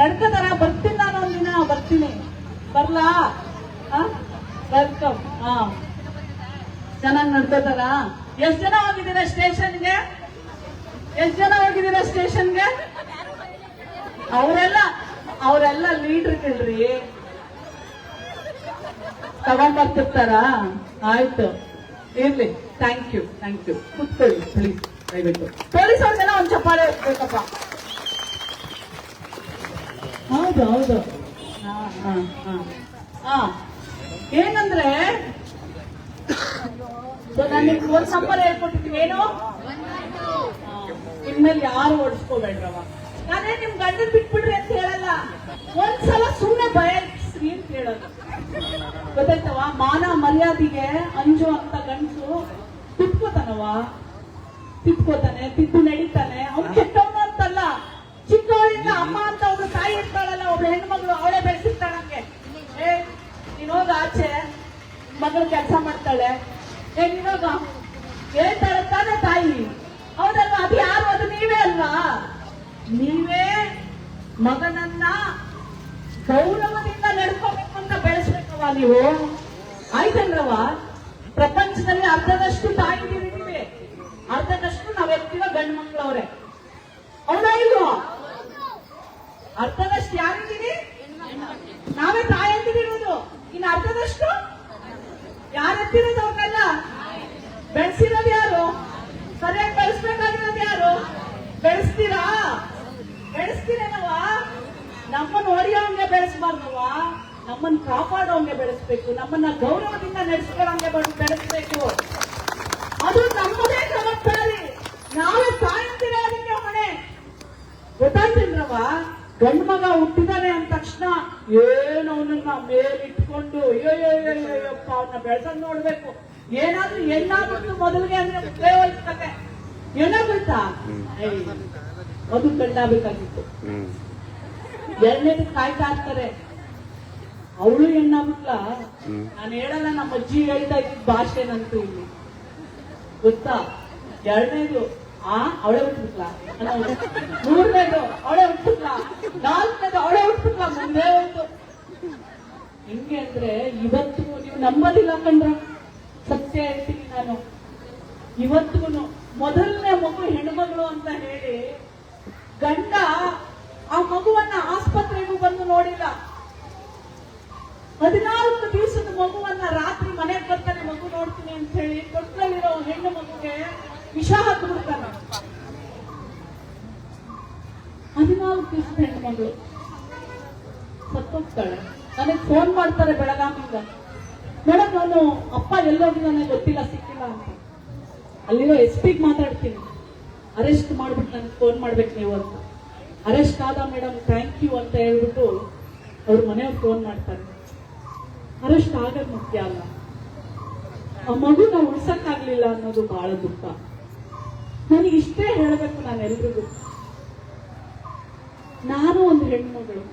ನಡ್ಕೋತಾರ? ಬರ್ತೀನಿ ನಾನು ಒಂದಿನ, ಬರ್ತೀನಿ. ಬರ್ಲಾ? ವೆಲ್ಕಮ್. ಚೆನ್ನಾಗಿ ನಡ್ಕೋತಾರ? ಎಷ್ಟ್ ಜನ ಹೋಗಿದ್ದೀರಾ ಸ್ಟೇಷನ್ಗೆ? ಎಷ್ಟ್ ಜನ ಹೋಗಿದ್ದೀರಾ ಸ್ಟೇಷನ್ಗೆ? ಅವರೆಲ್ಲ ಲೀಡರ್ಗಳ್ರಿ, ತಗೊಂಡ್ಬರ್ತಿರ್ತಾರ. ಆಯ್ತು, ಇರ್ಲಿ. ಥ್ಯಾಂಕ್ ಯು ಕೂತ್ಕೊಳ್ಳಿ ಪ್ಲೀಸ್. ದಯವಿಟ್ಟು ಪೊಲೀಸ್ ಅವ್ರಿಗೆಲ್ಲ ಒಂದ್ ಚಪ್ಪಾಳೆ ಇರ್ಬೇಕಪ್ಪ. ಹೌದು. ಏನಂದ್ರೆ ನಾನು ಒಂದ್ ನಂಬರ್ ಹೇಳ್ಕೊಟ್ಟಿದ್ದೀನಿ. ಏನು? ಇನ್ಮೇಲೆ ಯಾರು ಓಡಿಸ್ಕೋಬೇಡ್ರವ. ನಾನೇ ನಿಮ್ ಗಂಡನ್ ಬಿಟ್ಬಿಡ್ರಿ ಅಂತ ಹೇಳಲ್ಲ, ಒಂದ್ಸಲ ಸುಮ್ಮನೆ ಬಯಸ್ರಿ ಅಂತ ಹೇಳೋದು. ಗೊತ್ತಾಯ್ತವ? ಮಾನ ಮರ್ಯಾದೆಗೆ ಅಂಜು ಅಂತ ಗಂಡಸು ತಿತ್ಕೋತಾನೆ, ತಿದ್ದು ನಡೀತಾನೆ. ಅವ್ನು ಕೆಟ್ಟವನು ಅಂತಲ್ಲ, ಚಿಕ್ಕವಳಿಂದ ಅಮ್ಮ ಅಂತ ಒಬ್ಳು ತಾಯಿ ಇರ್ತಾಳಲ್ಲ, ಒಬ್ಳು ಹೆಣ್ಮಗಳು, ಅವಳೇ ಬೆಳೆಸಿರ್ತಾಳಂಗೆ. ನೀನೋಗ ಆಚೆ, ಮಗಳು ಕೆಲಸ ಮಾಡ್ತಾಳೆ, ನೀನೋಗ ಹೇಳ್ತಾಳೆ ತಾನೇ ತಾಯಿ. ಹೌದಲ್ವಾ? ಅದು ಯಾರು? ಅದು ನೀವೇ ಅಲ್ವಾ? ನೀವೇ ಮಗನನ್ನ ಗೌರವದಿಂದ ನಡ್ಕೋಬೇಕು ಅಂತ ಬೆಳೆಸ್ಬೇಕವ ನೀವು. ಆಯ್ತಲ್ರವ? ಪ್ರಪಂಚದಲ್ಲಿ ಅರ್ಧದಷ್ಟು ತಾಯಿದಿರಿವೆ, ಅರ್ಧದಷ್ಟು ನಾವೆಲ್ಲ ಗಂಡು ಮಕ್ಕಳವ್ರೆ. ಹೌದಾ ಇಲ್ವೋ? ಅರ್ಧದಷ್ಟು ಯಾರಿದ್ದೀರಿ? ನಾವೇ ತಾಯಿ ಅಂತಿರೋದು. ಇನ್ನು ಅರ್ಧದಷ್ಟು ಯಾರು ಎತ್ತಿರೋದು? ಅವ್ರನ್ನೆಲ್ಲ ಬೆಳೆಸಿರೋದು ಯಾರು? ಸರಿಯಾಗಿ ಬೆಳೆಸ್ಬೇಕಾಗಿರೋದು ಯಾರು? ಬೆಳೆಸ್ತೀರೇನವ? ನಮ್ಮನ್ನು ಹೊಡೆಯೋಂಗೆ ಬೆಳೆಸಬಾರ್ದವ, ನಮ್ಮನ್ನು ಕಾಪಾಡೋಂಗೆ ಬೆಳೆಸ್ಬೇಕು, ನಮ್ಮನ್ನ ಗೌರವದಿಂದ ನಡೆಸ್ಕೊಳ್ಳೋಂಗೆ ಬೆಳೆಸ್ಬೇಕು. ಅದು ನಮ್ಮದೇ ಜವಾಬ್ದಾರಿ. ನಾವೇ ತಾಯಂದಿರ ಅದಕ್ಕೆ ಹೊಣೆ. ಗೊತ್ತಾಯ್ತಿಲ್ರವ? ಗಂಡು ಮಗ ಹುಟ್ಟಿದಾನೆ ಅಂದ ತಕ್ಷಣ ಏನು ಅವನನ್ನ ಮೇಲಿಟ್ಕೊಂಡು ಅಯ್ಯಪ್ಪ ಅವನ್ನ ಬೆಳೆಸೋದ್ ನೋಡ್ಬೇಕು. ಏನಾದ್ರೂ ಹೆಣ್ಣಾಗ್ಬಿಟ್ಟು ಮೊದಲಿಗೆ ಅಂದ್ರೆ ಕತೆ ಏನಾಗ್ಬಿಡ್ತಾ ಅದು ಗಂಡಾಗ್ಬೇಕಾಗಿತ್ತು. ಎರಡನೇದು ಕಾಯ್ತಾ ಇರ್ತಾರೆ, ಅವಳು ಹೆಣ್ಣಾಗ್ಬಿಟ್ಲ. ನಾನು ಹೇಳಲ್ಲ, ನಮ್ಮ ಅಜ್ಜಿ ಹೇಳ್ತಾ ಇದ್ದಿದ್ ಭಾಷೆನಂತೂ ಇಲ್ಲಿ ಗೊತ್ತಾ. ಎರಡನೇದು ಅವಳೇ ಹುಟ್ಬಿಟ್ಲಾ, ಮೂರನೇದು ಅವಳೇ ಹುಟ್ಬಿಟ್ಲಾ, ನಾಲ್ಕನೇದು ಅವಳೇ ಹುಟ್ಬಿಟ್ಲಾ, ಮುಂದೆ ಒಂದು ಹೆಂಗೆ ಅಂದ್ರೆ ಇವತ್ತು ನೀವು ನಂಬೋದಿಲ್ಲ ಕಂಡ್ರ, ಸತ್ಯ ಹೇಳ್ತೀನಿ ನಾನು. ಇವತ್ತಿಗೂ ಮೊದಲನೇ ಮಗು ಹೆಣ್ಮಗಳು ಅಂತ ಹೇಳಿ ಗಂಡ ಆ ಮಗುವನ್ನ ಆಸ್ಪತ್ರೆಗೂ ಬಂದು ನೋಡಿಲ್ಲ. 14 ದಿವಸದ ಮಗುವನ್ನ ರಾತ್ರಿ ಮನೆಗೆ ಬರ್ತಾನೆ, ಮಗು ನೋಡ್ತೀನಿ ಅಂತ ಹೇಳಿ ತೊಟ್ಲಲ್ಲಿರೋ ಹೆಣ್ಣು ಮಗುಗೆ ವಿಷ ಹಾಕಿಬಿಡ್ತಾನೆ. 14 ದಿವಸದ ಹೆಣ್ಣು ಮಗಳು ಸತ್ತೋಗ್ತಾಳೆ. ನನಗೆ ಫೋನ್ ಮಾಡ್ತಾರೆ ಬೆಳಗಾವಿಂದ, ಮೇಡಮ್ ನಾನು ಅಪ್ಪ ಎಲ್ಲೋಗಿದ್ದಾನೆ ಗೊತ್ತಿಲ್ಲ, ಸಿಕ್ಕಿಲ್ಲ ಅಂತ. ಅಲ್ಲಿರೋ SP ಮಾತಾಡ್ತೀನಿ, ಅರೆಸ್ಟ್ ಮಾಡ್ಬಿಟ್ಟು ನನಗೆ ಫೋನ್ ಮಾಡ್ಬೇಕು ನೀವು ಅಂತ. ಅರೆಸ್ಟ್ ಆದ ಮೇಡಮ್ ಥ್ಯಾಂಕ್ ಯು ಅಂತ ಹೇಳ್ಬಿಟ್ಟು ಅವ್ರ ಮನೆಯವ್ರು ಫೋನ್ ಮಾಡ್ತಾರೆ. ಅರೆಸ್ಟ್ ಆಗೋದು ಮುಖ್ಯ ಅಲ್ಲ, ಆ ಮಗುನ ಉಳ್ಸಕ್ಕಾಗ್ಲಿಲ್ಲ ಅನ್ನೋದು ಬಹಳ ದುಃಖ. ನನಗೆ ಇಷ್ಟೇ ಹೇಳಬೇಕು ನಾನು ಎಲ್ರಿಗೂ, ನಾನು ಒಂದು ಹೆಣ್ಮಗಳು,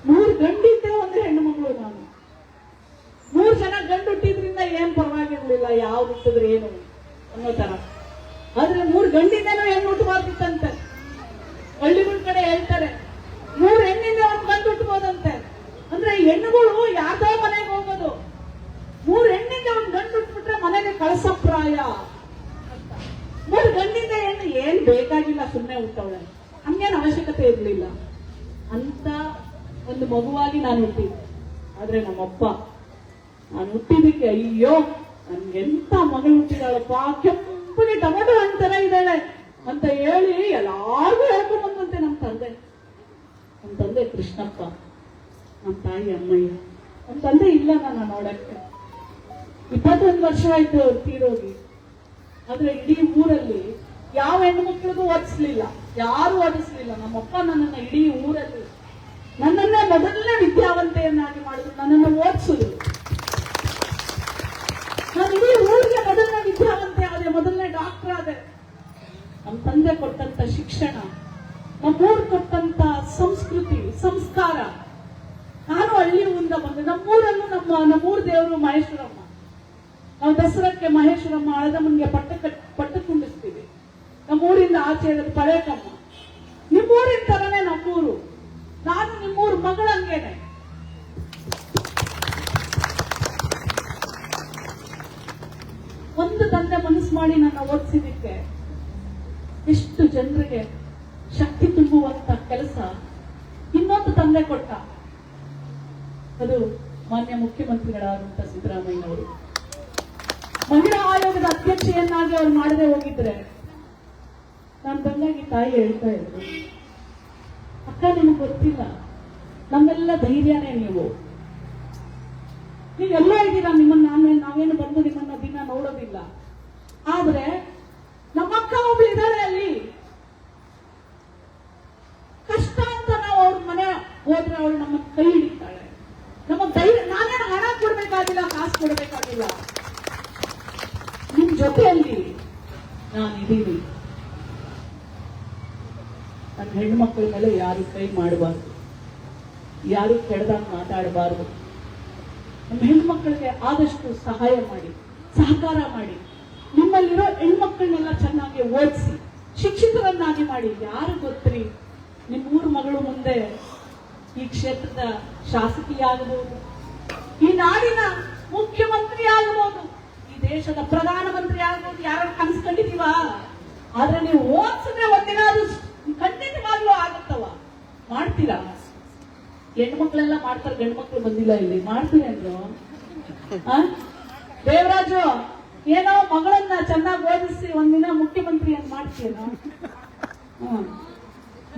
3 ಗಂಡಿದ್ದೆ ಒಂದು ಹೆಣ್ಣು ಮಗಳು. ನಾನು 3 ಜನ ಗಂಡು ಹುಟ್ಟಿದ್ರಿಂದ ಏನ್ ಪರವಾಗಿರ್ಲಿಲ್ಲ, ಯಾವ್ದು ಹುಟ್ಟಿದ್ರೆ ಏನು ಅನ್ನೋ ತರ. ಆದ್ರೆ 3 ಗಂಡಿಂದೇನೋ ಹೆಣ್ಣು ಹುಟ್ಟಬಾರ್ದಿತ್ತಂತೆ. ಹಳ್ಳಿಗಳ ಕಡೆ ಹೇಳ್ತಾರೆ 3 ಹೆಣ್ಣಿಂದ ಒಂದು ಗಂಡು ಹುಟ್ಟಬೋದಂತೆ. ಅಂದ್ರೆ ಹೆಣ್ಣುಗಳು ಯಾರ್ದೋ ಮನೆಗೆ ಹೋಗೋದು, 3 ಹೆಣ್ಣಿಂದ ಒಂದು ಗಂಡು ಹುಟ್ಬಿಟ್ರೆ ಮನೆಗೆ ಕಳಸಪ್ರಾಯ ಅಂತ. 3 ಗಂಡಿಂದ ಹೆಣ್ಣು ಏನ್ ಬೇಕಾಗಿಲ್ಲ, ಸುಮ್ಮನೆ ಹುಟ್ಟವಳೆ, ಹಂಗೇನು ಅವಶ್ಯಕತೆ ಇರ್ಲಿಲ್ಲ ಅಂತ ಒಂದು ಮಗುವಾಗಿ ನಾನು ಹುಟ್ಟಿದ್ದೆ. ಆದ್ರೆ ನಮ್ಮಪ್ಪ ನಾನು ಹುಟ್ಟಿದಕ್ಕೆ ಅಯ್ಯೋ ನನ್ಗೆಂತ ಮಗಳು ಹುಟ್ಟಿದಾಳಪ್ಪ, ಕೆಂಪಗೆ ಟೊಮೆಟೊ ಅಂತರ ಇದ್ದಾಳೆ ಅಂತ ಹೇಳಿ ಎಲ್ಲಾರ್ಗು ಹೇಳ್ಕೊಂಡ್ಬಂದಂತೆ ನಮ್ಮ ತಂದೆ ಕೃಷ್ಣಪ್ಪ, ನಮ್ಮ ತಾಯಿ ಅಮ್ಮಯ್ಯ. ನಮ್ಮ ತಂದೆ ಇಲ್ಲ ನನ್ನ ನೋಡಕ್ಕೆ, 21 ವರ್ಷ ಆಯ್ತು ಅವ್ರು ತೀರೋಗಿ. ಆದ್ರೆ ಇಡೀ ಊರಲ್ಲಿ ಯಾವ ಹೆಣ್ಮಕ್ಳಿಗೂ ಓದಿಸ್ಲಿಲ್ಲ, ಯಾರು ಓದಿಸ್ಲಿಲ್ಲ. ನಮ್ಮಪ್ಪ ನನ್ನನ್ನ ಇಡೀ ಊರಲ್ಲಿ ನನ್ನನ್ನೇ ಮೊದಲನೇ ವಿದ್ಯಾವಂತೆಯನ್ನಾಗಿ ಮಾಡಿದ್ರು, ನನ್ನನ್ನು ಓದಿಸಿದ್ರು. ನಾನು ಇಡೀ ಊರಿಗೆ ಮೊದಲನೇ ವಿದ್ಯಾವಂತೆ ಆದೆ, ಮೊದಲನೇ ಡಾಕ್ಟರ್ ಆದೆ. ನಮ್ಮ ತಂದೆ ಕೊಟ್ಟಂತ ಶಿಕ್ಷಣ, ನಮ್ಮೂರು ಕೊಟ್ಟಂತ ಸಂಸ್ಕೃತಿ ಸಂಸ್ಕಾರ. ನಾನು ಹಳ್ಳಿಯಿಂದ ಬಂದೆ. ನಮ್ಮೂರಲ್ಲೂ ನಮ್ಮೂರ ದೇವರು ಮಹೇಶ್ವರಮ್ಮ. ನಾವು ದಸರಾಕ್ಕೆ ಮಹೇಶ್ವರಮ್ಮ ಹಳದಮ್ಮನಿಗೆ ಪಟ್ಟ ಕುಂಡಿಸ್ತೀವಿ. ನಮ್ಮೂರಿಂದ ಆಚೆ ಇರೋದು ಪಳೇಕಮ್ಮ. ನಿಮ್ಮೂರಿನ ತರನೇ ನಮ್ಮೂರು. ನಾನು ನಿಮ್ಮೂರ ಮಗಳಂಗೇನೆ. ಒಂದು ತಂದೆ ಮನಸ್ಸು ಮಾಡಿ ನನ್ನ ಓದಿಸಿದಕ್ಕೆ ಎಷ್ಟು ಜನರಿಗೆ ಶಕ್ತಿ ತುಂಬುವಂತ ಕೆಲಸ ಇನ್ನೊಂದು ತಂದೆ ಕೊಟ್ಟ. ಅದು ಮಾನ್ಯ ಮುಖ್ಯಮಂತ್ರಿಗಳಾದಂತ ಸಿದ್ದರಾಮಯ್ಯನವರು. ಮಹಿಳಾ ಆಯೋಗದ ಅಧ್ಯಕ್ಷೆಯನ್ನಾಗಿ ಅವ್ರು ಮಾಡದೆ ಹೋಗಿದ್ರೆ ನಾನು ಬಂದಾಗಿ ತಾಯಿ ಹೇಳ್ತಾ ಇದ್ರು, ಅಕ್ಕ ನಿಮಗೆ ಗೊತ್ತಿಲ್ಲ, ನಮ್ಮೆಲ್ಲ ಧೈರ್ಯನೇ ನೀವೆಲ್ಲ ಇದ್ದೀರಾ, ನಿಮ್ಮನ್ನ ನಾವೇನು ಬಂದು ನಿಮ್ಮನ್ನ ದಿನ ನೋಡೋದಿಲ್ಲ. ಆದ್ರೆ ನಮ್ಮ ಅಕ್ಕ ಒಬ್ಳು ಇದ್ದಾಳೆ ಅಲ್ಲಿ, ಕಷ್ಟ ಅಂತ ನಾವು ಅವ್ರ ಮನೆ ಹೋದ್ರೆ ಅವಳು ನಮ್ಮ ಕೈ ಹಿಡಿತಾಳೆ. ನಮ್ಮ ಧೈರ್ಯ, ನಾನೇನು ಹಣ ಕೊಡ್ಬೇಕಾಗಿಲ್ಲ, ಕಾಸು ಕೊಡ್ಬೇಕಾಗಿಲ್ಲ, ನಿಮ್ ಜೊತೆಯಲ್ಲಿ ನಾನಿದ್ದೀನಿ. ನನ್ನ ಹೆಣ್ಣು ಮಕ್ಕಳ ಮೇಲೆ ಯಾರು ಕೈ ಮಾಡಬಾರ್ದು, ಯಾರು ಕೆಡದಾಗ ಮಾತಾಡಬಾರ್ದು. ನಮ್ಮ ಹೆಣ್ಮಕ್ಳಿಗೆ ಆದಷ್ಟು ಸಹಾಯ ಮಾಡಿ, ಸಹಕಾರ ಮಾಡಿ. ನಿಮ್ಮಲ್ಲಿರೋ ಹೆಣ್ಮಕ್ಳನ್ನೆಲ್ಲ ಚೆನ್ನಾಗಿ ಓದಿಸಿ ಶಿಕ್ಷಿತರನ್ನಾಗಿ ಮಾಡಿ. ಯಾರು ಗೊತ್ತ್ರಿ, ನಿಮ್ಮೂರು ಮಗಳು ಮುಂದೆ ಈ ಕ್ಷೇತ್ರದ ಶಾಸಕಿ ಆಗಬಹುದು, ಈ ನಾಡಿನ ಮುಖ್ಯಮಂತ್ರಿ ಆಗಬಹುದು, ಈ ದೇಶದ ಪ್ರಧಾನಮಂತ್ರಿ ಆಗಬಹುದು. ಯಾರು ಕನ್ಸ್ಕೊಂಡಿದೀವ? ಆದ್ರೆ ನೀವು ಓದಿಸಿದ್ರೆ ಒಂದಿನ ಅದು ಖಂಡಿತವಾಗ್ಲೂ ಆಗುತ್ತವ. ಮಾಡ್ತೀರಾ? ಹೆಣ್ಮಕ್ಳೆಲ್ಲ ಮಾಡ್ತಾರೆ, ಗಂಡು ಮಕ್ಳು ಬಂದಿಲ್ಲ ಇಲ್ಲಿ. ಮಾಡ್ತೀರಿ ಅಂದ್ರು ದೇವರಾಜು, ಏನೋ ಮಗಳನ್ನ ಚೆನ್ನಾಗಿ ಓದಿಸಿ ಒಂದಿನ ಮುಖ್ಯಮಂತ್ರಿ ಅಂತ ಮಾಡ್ತೀಯೇನೋ?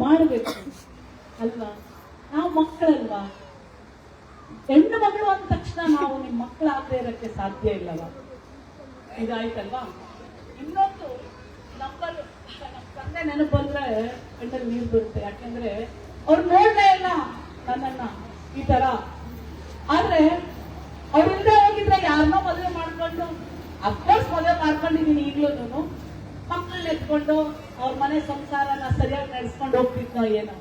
ಮಾಡಬೇಕು ಅಲ್ವಾ? ನಾವು ಮಕ್ಕಳಲ್ವಾ? ಹೆಣ್ಣು ಮಗಳು ಅಂದ ತಕ್ಷಣ ನಾವು ನಿಮ್ಮ ಮಕ್ಕಳಾಗದೆ ಇರಕ್ಕೆ ಸಾಧ್ಯ ಇಲ್ಲವ. ಇದಾಯ್ತಲ್ವಾ? ಇನ್ನೊಂದು ನಮ್ಮ ತಂದೆ ನೆನಪು ಬಂದ್ರೆ ಕಣ್ಣಲ್ಲಿ ನೀರು ಬರುತ್ತೆ. ಯಾಕೆಂದ್ರೆ ಅವ್ರು ನೋಡ್ಲೇ ಇಲ್ಲ ನನ್ನನ್ನ ಈ ತರ. ಆದ್ರೆ ಅವ್ರಿಂದ ಹೋಗಿದ್ರೆ ಯಾರನ್ನೋ ಮದುವೆ ಮಾಡ್ಕೊಂಡು, ಅಫ್ಕೋರ್ಸ್ ಮದುವೆ ಮಾಡ್ಕೊಂಡಿದೀನಿ ಈಗ್ಲೂನು, ಮಕ್ಕಳನ್ನ ಎತ್ಕೊಂಡು ಅವ್ರ ಮನೆ ಸಂಸಾರನ ಸರಿಯಾಗಿ ನಡೆಸ್ಕೊಂಡು ಹೋಗ್ತಿದ್ನೋ ಏನೋ.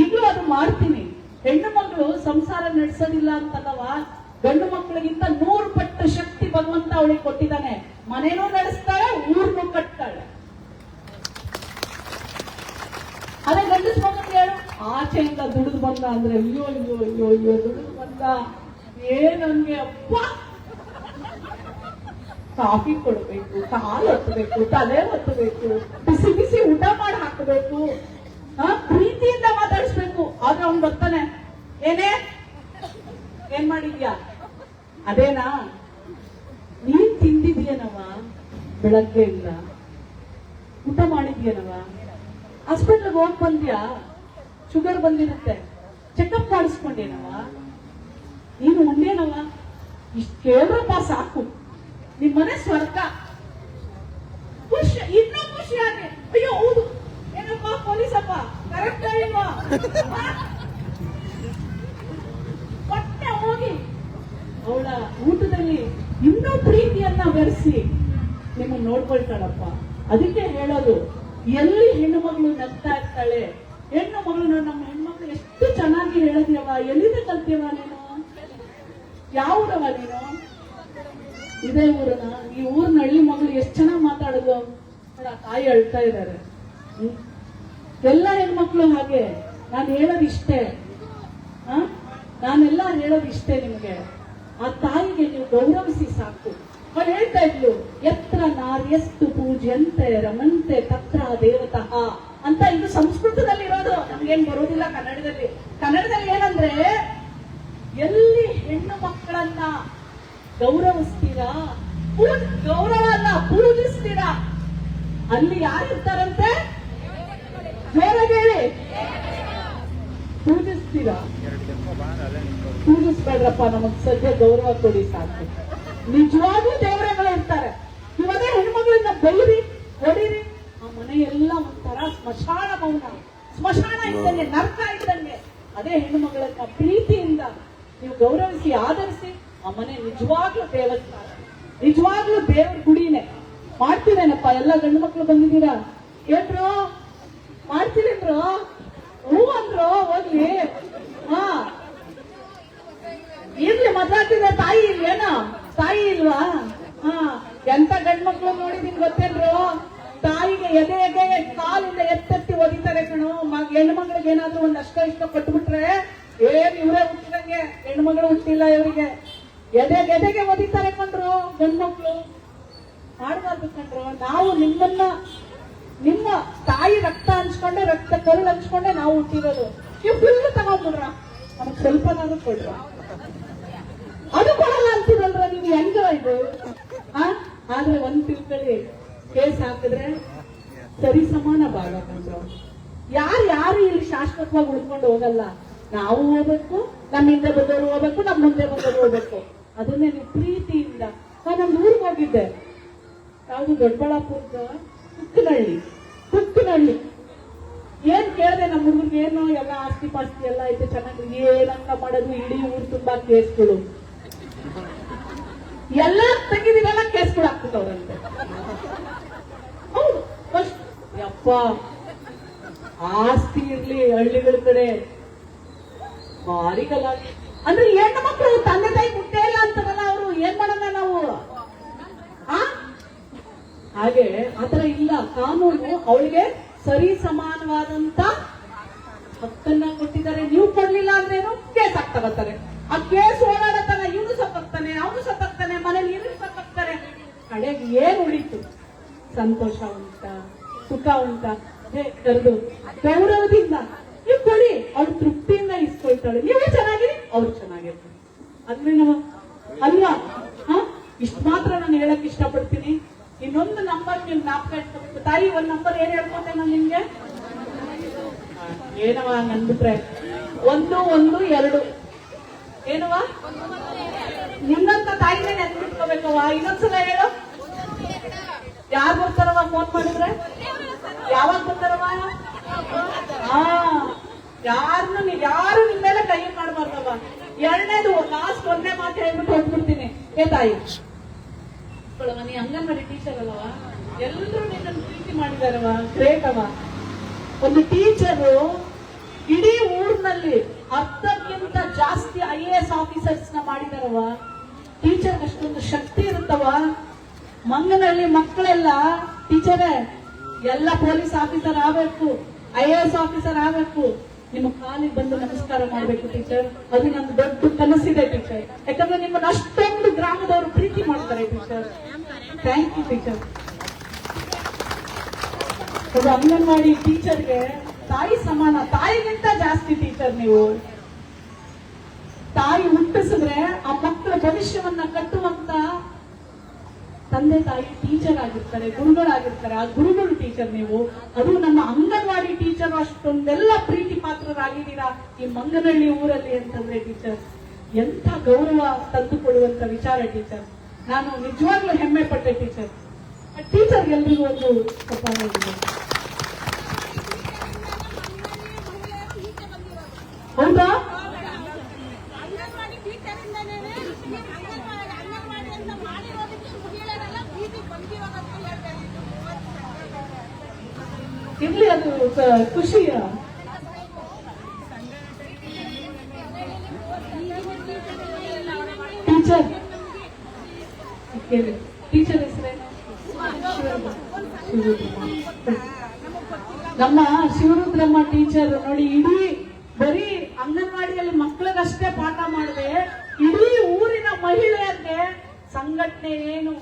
ಈಗಲೂ ಅದು ಮಾಡ್ತೀನಿ. ಹೆಣ್ಣು ಮಕ್ಕಳು ಸಂಸಾರ ನಡೆಸೋದಿಲ್ಲ ಅಂತಲ್ಲವ, ಗಂಡು ಮಕ್ಕಳಿಗಿಂತ 100 ಪಟ್ಟು ಶಕ್ತಿ ಭಗವಂತ ಅವಳಿಗೆ ಕೊಟ್ಟಿದ್ದಾನೆ. ಮನೇನೂ ನಡೆಸ್ತಾಳೆ, ಊರ್ನೂ ಕಟ್ತಾಳೆ. ಅದೇ ಗಂಡಸ ಮಗನಿಗೆ ಹೇಳು, ಆಚೆಯಿಂದ ದುಡಿದು ಬಂದ ಅಂದ್ರೆ ಅಯ್ಯೋ ಅಯ್ಯೋ ಅಯ್ಯೋ ಅಯ್ಯೋ ದುಡಿದು ಬಂದ ಏನಂಗೆ ಅಪ್ಪ, ಕಾಫಿ ಕೊಡ್ಬೇಕು, ಕಾಲು ಹೊತ್ತಬೇಕು, ತಲೆ ಹೊತ್ತಬೇಕು, ಬಿಸಿ ಬಿಸಿ ಊಟ ಮಾಡಿ ಹಾಕಬೇಕು, ಪ್ರೀತಿಯಿಂದ ಮಾತಾಡಿಸ್ಬೇಕು. ಆದ್ರೆ ಅವ್ನು ಬರ್ತಾನೆ, ಏನೇ ಏನ್ ಮಾಡಿದ್ಯಾ, ಅದೇನಾ ನೀನ್ ತಿಂದಿದ್ಯೇನವ, ಬೆಳಗ್ಗೆಯಿಂದ ಊಟ ಮಾಡಿದ್ಯೇನವ, ಹಾಸ್ಪಿಟ್ಲ್ಗೆ ಹೋಗ್ ಬಂದ್ಯಾ, ಶುಗರ್ ಬಂದಿರುತ್ತೆ, ಚೆಕಪ್ ಮಾಡಿಸ್ಕೊಂಡೇನವ, ನೀನು ಉಂಡೇನವ, ಇಷ್ಟು ಕೇಳ್ರಪ್ಪ ಸಾಕು, ನಿಮ್ ಮನೆ ಸ್ವರ್ಗ. ಖುಷಿ, ಇನ್ನೂ ಖುಷಿ ಆಗಿ, ಅಯ್ಯೋ ಹೌದು ಏನಪ್ಪ ಪೊಲೀಸಪ್ಪ ಕರೆಕ್ಟ್ ಇಲ್ವಾ, ಪಟ್ಟೆ ಹೋಗಿ ಅವಳ ಊಟದಲ್ಲಿ ಇನ್ನೂ ಪ್ರೀತಿಯನ್ನ ಬೆರೆಸಿ ನಿಮ್ಮನ್ನ ನೋಡ್ಕೊಳ್ತಾಳಪ್ಪ. ಅದಕ್ಕೆ ಹೇಳೋದು, ಎಲ್ಲಿ ಹೆಣ್ಣು ಮಗಳು ನಗ್ತಾ ಇರ್ತಾಳೆ, ಹೆಣ್ಣು ಮಗಳು, ನಮ್ಮ ಹೆಣ್ಮಕ್ಳು ಎಷ್ಟು ಚೆನ್ನಾಗಿ ಹೇಳದ್ಯವ, ಎಲ್ಲಿಂದ ಕಲ್ತೀವ ನೀನು, ಯಾವ ಊರವ ನೀನು, ಇದೇ ಊರನ, ಈ ಊರಿನ ಹಳ್ಳಿ ಮಗಳು ಎಷ್ಟು ಚೆನ್ನಾಗಿ ಮಾತಾಡೋದು, ತಾಯಿ ಅಳ್ತಾ ಇದ್ದಾರೆ. ಎಲ್ಲ ಹೆಣ್ಮಕ್ಳು ಹಾಗೆ. ನಾನು ಹೇಳೋದು ಇಷ್ಟೇ, ನಾನೆಲ್ಲ ಹೇಳೋದು ಇಷ್ಟೇ ನಿಮ್ಗೆ, ಆ ತಾಯಿಗೆ ನೀವು ಗೌರವಿಸಿ ಸಾಕು. ಅವಳು ಹೇಳ್ತಾ ಇದ್ಲು, ಎತ್ರ ನಾರ್ಯಸ್ತು ಪೂಜ್ಯಂತೆ ರಮಂತೆ ತತ್ರ ದೇವತಃ ಅಂತ. ಇದು ಸಂಸ್ಕೃತದಲ್ಲಿ ಇರೋದು, ನಮ್ಗೇನ್ ಬರೋದಿಲ್ಲ ಕನ್ನಡದಲ್ಲಿ. ಕನ್ನಡದಲ್ಲಿ ಏನಂದ್ರೆ, ಎಲ್ಲಿ ಹೆಣ್ಣು ಮಕ್ಕಳನ್ನ ಗೌರವಿಸ್ತೀರಾ, ಗೌರವ ಅಲ್ಲ ಪೂಜಿಸ್ತೀರಾ, ಅಲ್ಲಿ ಯಾರಿರ್ತಾರಂತೆ, ಜೋರಾಗಿ ಹೇಳಿ, ಪೂಜಿಸ್ತೀರಾ. ಪೂಜಿಸ್ಬೇಡ್ರಪ್ಪ, ನಮಗ್ ಸದ್ಯ ಗೌರವ ಕೊಡಿ ಸಾಕು. ನಿಜವಾಗ್ಲೂ ದೇವರುಗಳು ಇರ್ತಾರೆ. ಇವಾಗ ಹೆಣ್ಮಗಳನ್ನ ಬೈರಿ ಹೊಡಿರಿ, ಆ ಮನೆ ಎಲ್ಲ ಒಂಥರ ಸ್ಮಶಾನ ಮೌನ, ಸ್ಮಶಾನ ಇದ್ದಂಗೆ, ನರ್ಕ ಇದ್ದಂಗೆ. ಅದೇ ಹೆಣ್ಣು ಮಗಳನ್ನ ಪ್ರೀತಿಯಿಂದ ನೀವು ಗೌರವಿಸಿ ಆಧರಿಸಿ, ಆ ಮನೆ ನಿಜವಾಗ್ಲೂ ದೇವಸ್ಥಾನ, ನಿಜವಾಗ್ಲೂ ದೇವ್ರ ಗುಡಿನೇ. ಮಾಡ್ತೀರೇನಪ್ಪ, ಎಲ್ಲ ಗಂಡು ಮಕ್ಳು ಬಂದಿದ್ದೀರಾ ಏನ್ರು, ಮಾಡ್ತೀರೇನ್ರು, ಹೂ ಅಂದ್ರು, ಹೋಗ್ಲಿ. ಹಾ ಇರ್ಲಿ, ಮದ್ರಾತಿದೆ, ತಾಯಿ ಇಲ್ವೇನ, ತಾಯಿ ಇಲ್ವಾ, ಎಂತ ಗಂಡ್ ಮಕ್ಳು ನೋಡಿದೀನಿ ಗೊತ್ತೇನ್ರು, ತಾಯಿಗೆ ಎದೆ ಎದೆ ಕಾಲಿಂದ ಎತ್ತೆತ್ತಿ ಒದಿತಾರೆ ಕಣೋ. ಹೆಣ್ಣು ಮಗಳಿಗೆ ಏನಾದ್ರೂ ಒಂದ್ ಅಷ್ಟೋ ಇಷ್ಟ ಕೊಟ್ಬಿಟ್ರೆ, ಏನ್ ಇವರೇ ಹುಟ್ಟಿದಂಗೆ, ಹೆಣ್ಣು ಮಗಳು ಹುಟ್ಟಿಲ್ಲ ಇವರಿಗೆ, ಎದೆಗೆ ಒದಿತಾರೆ ಕಂಡ್ರು ಗಂಡ್ ಮಕ್ಳು. ಮಾಡಬಾರ್ದು ಕಂಡ್ರು. ನಾವು ನಿಮ್ಮನ್ನ, ನಿಮ್ಮ ತಾಯಿ ರಕ್ತ ಹಂಚ್ಕೊಂಡೆ, ರಕ್ತ ಕರುಳು ಹಂಚ್ಕೊಂಡೆ ನಾವು ಹುಟ್ಟಿರೋದು. ನೀವು ಫುಲ್ ತಗೊಂಡ್ಬಿಡ್ರ, ನಮಗ್ ಸ್ವಲ್ಪನಾದ್ರು ಕೊಡ್ರ, ಅದು ಕೊಡಲ್ಲ ಅಂತೀರಲ್ರ ನೀವು, ಹೆಂಗ ಇದು. ಆದ್ರೆ ಒಂದ್ ತಿಳ್ಕೊಳ್ಳಿ, ಕೇಸ್ ಹಾಕಿದ್ರೆ ಸರಿ ಸಮಾನ ಭಾಗ ಕಂಡ್ರು. ಯಾರು ಇಲ್ಲಿ ಶಾಶ್ವತವಾಗಿ ಉಳ್ಕೊಂಡು ಹೋಗಲ್ಲ. ನಾವು ಹೋಗ್ಬೇಕು, ನಮ್ಮ ಹಿಂದೆ ಬಂದವರು ಹೋಗ್ಬೇಕು, ನಮ್ಮ ಮುಂದೆ ಬಂದವರು ಹೋಗ್ಬೇಕು. ಅದನ್ನೇ ನೀವು ಪ್ರೀತಿಯಿಂದ. ನಾನು ಊರಿಗೆ ಹೋಗಿದ್ದೆ, ಯಾವುದು ದೊಡ್ಡಬಳ್ಳಾಪುರದ ಕುಕ್ಕನಹಳ್ಳಿ. ಏನ್ ಕೇಳಿದೆ ನಮ್ಮ ಹುಡುಗರಿಗೆ, ಏನು ಎಲ್ಲ ಆಸ್ತಿ ಪಾಸ್ತಿ ಎಲ್ಲ ಐತೆ ಚೆನ್ನಾಗಿ, ಏನಂತ ಮಾಡೋದು, ಇಡೀ ಊರು ತುಂಬಾ ಕೇಸ್ಗಳು, ಎಲ್ಲ ತೆಗಿದಿರಲ್ಲ ಕೇಸ್ಗಳು ಹಾಕ್ಬಿಟ್ಟವ್ರಂತೆ. ಹೌದು, ಫಸ್ಟ್ ಯಪ್ಪ ಆಸ್ತಿ ಇರ್ಲಿ ಹಳ್ಳಿಗಳ ಕಡೆ ಭಾರಿ ಗಲಾಟೆ. ಅಂದ್ರೆ ಹೆಣ್ಣು ಮಕ್ಕಳು ತಂದೆ ತಾಯಿ ಮುಟ್ಟೇ ಇಲ್ಲ ಅಂತಾರಲ್ಲ, ಅವರು ಏನ್ ಮಾಡೋಣ ನಾವು. ಹಾಗೆ ಆತರ ಇಲ್ಲ, ಕಾನೂನು ಅವಳಿಗೆ ಸರಿ ಸಮಾನವಾದಂತ ಹಕ್ಕನ್ನ ಕೊಟ್ಟಿದ್ದಾರೆ. ನೀವು ಕೊಡ್ಲಿಲ್ಲ ಅಂದ್ರೇನು, ಕೇಸ್ ಹಾಕ್ತಾ ಬರ್ತಾರೆ. ಆ ಕೇಸ್ ಓಡಾಡತಾನೆ, ಇವನು ಸತ್ತಾಗ್ತಾನೆ, ಅವನು ಸತ್ತಾಗ್ತಾನೆ, ಮನೇಲಿ ಇವ್ರು ಸತ್ತಾಗ್ತಾರೆ. ಕಡೆಗೆ ಏನ್ ಉಳಿತು, ಸಂತೋಷ ಉಂಟಾ, ಸುಖ ಉಂಟಾ, ಕರೆದು ಗೌರವದಿಂದ ನೀವು ಕೊಡಿ, ಅವ್ರು ತೃಪ್ತಿಯಿಂದ ಇಸ್ಕೊಳ್ತಾಳೆ. ನೀವು ಚೆನ್ನಾಗಿರಿ, ಅವ್ರು ಚೆನ್ನಾಗಿರ್ತಾರೆ. ಅಂದ್ರೆ ನಾವು ಅಲ್ವಾ. ಇಷ್ಟು ಮಾತ್ರ ನಾನು ಹೇಳಕ್ ಇಷ್ಟಪಡ್ತೀನಿ. ಇನ್ನೊಂದು ನಂಬರ್ ನೀವು ಜ್ಞಾಪಕ ಇಟ್ಕೋಬೇಕು. ತಾಯಿ, ಒಂದ್ ನಂಬರ್ ಏನ್ ಹೇಳ್ಕೊಂಡೆ ನಾನು ನಿಮ್ಗೆ, ಏನವ ಅಂದ್ಬಿಟ್ರೆ 112 ಏನವ, ನಿಮ್ಮಂತ ತಾಯಿನೇ ನೆನ್ಪಿಟ್ಕೋಬೇಕವ. ಇನ್ನೊಂದ್ಸಲ ಹೇಳು, ಯಾರು ಬರ್ತಾರವ ಫೋನ್ ಮಾಡಿದ್ರೆ, ಯಾವಾಗ ಬರ್ತಾರವ. ಯಾರು ನಿಮ್ ಮೇಲೆ ಕೈ ಮಾಡಬಾರ್ದವ. ಎರಡನೇದು ಲಾಸ್ಟ್ ಒಂದೇ ಮಾತು ಹೇಳ್ಬಿಟ್ಟು ಹೋಗ್ಬಿಡ್ತೀನಿ. ತಾಯಿ ನೀ ಅಂಗನವಾಡಿ ಟೀಚರ್ ಅಲ್ಲವ, ಎಲ್ಲರೂ ನಿನ್ನನ್ನು ಪ್ರೀತಿ ಮಾಡಿದಾರವ, ಗ್ರೇಟ್ ಅವ. ಒಂದು ಟೀಚರು ಇಡೀ ಊರಿನಲ್ಲಿ 10ಕ್ಕಿಂತ ಜಾಸ್ತಿ IAS ಆಫೀಸರ್ಸ್ ನ ಮಾಡಿದಾರವ. ಟೀಚರ್ ಅಷ್ಟೊಂದು ಶಕ್ತಿ ಇರುತ್ತವ. ಮಂಗನಹಳ್ಳಿ ಮಕ್ಕಳೆಲ್ಲ ಟೀಚರೇ ಎಲ್ಲ ಪೊಲೀಸ್ ಆಫೀಸರ್ ಆಗ್ಬೇಕು, IAS ಆಫೀಸರ್ ಆಗ್ಬೇಕು, ನಿಮ್ಮ ಕಾಲಿಗೆ ಬಂದು ನಮಸ್ಕಾರ ಮಾಡ್ಬೇಕು ಟೀಚರ್. ಅದು ನಮ್ದು ದೊಡ್ಡ ಕನಸಿದೆ ಟೀಚರ್. ಯಾಕಂದ್ರೆ ನಿಮ್ಮನ್ನ ಅಷ್ಟೊಂದು ಗ್ರಾಮದವರು ಪ್ರೀತಿ ಮಾಡ್ತಾರೆ ಟೀಚರ್. Thank you teacher. ಅದು ಅಂಗನವಾಡಿ ಟೀಚರ್ಗೆ ತಾಯಿ ಸಮಾನ, ತಾಯಿಗಿಂತ ಜಾಸ್ತಿ ಟೀಚರ್ ನೀವು. ತಾಯಿ ಹುಟ್ಟಿಸಿದ್ರೆ ಆ ಮಕ್ಕಳ ಭವಿಷ್ಯವನ್ನ ಕಟ್ಟುವಂತ ತಂದೆ ತಾಯಿ ಟೀಚರ್ ಆಗಿರ್ತಾರೆ, ಗುರುಗಳಾಗಿರ್ತಾರೆ. ಆ ಗುರುಗಳು ಟೀಚರ್ ನೀವು. ಅದು ನಮ್ಮ ಅಂಗನವಾಡಿ ಟೀಚರ್ ಅಷ್ಟೊಂದೆಲ್ಲ ಪ್ರೀತಿ ಪಾತ್ರರಾಗಿದ್ದೀರಾ ಈ ಮಂಗನಹಳ್ಳಿ ಊರಲ್ಲಿ ಅಂತಂದ್ರೆ ಟೀಚರ್ ಎಂಥ ಗೌರವ ತಂದುಕೊಡುವಂತ ವಿಚಾರ ಟೀಚರ್. ನಾನು ನಿಜವಾಗ್ಲೂ ಹೆಮ್ಮೆ ಪಟ್ಟೆ ಟೀಚರ್. ಟೀಚರ್ ಎಲ್ರಿಗೂ ಒಂದು ತಪ್ಪಾಗಿದೆ. ಹೌದಾ? ಇರ್ಲಿ, ಅದು ಖುಷಿಯ. ಟೀಚರ್ ಟೀಚರ್ ಹೆಸರೇನು? ನಮ್ಮ ಶಿವರುದ್ರಮ್ಮ ಟೀಚರ್ ನೋಡಿ, ಇಡೀ ಬರೀ ಅಂಗನವಾಡಿಯಲ್ಲಿ ಮಕ್ಕಳಿಗಷ್ಟೇ ಪಾಠ ಮಾಡದೆ ಇಡೀ ಊರಿನ ಮಹಿಳೆಯರಿಗೆ ಸಂಘಟನೆ ಏನು,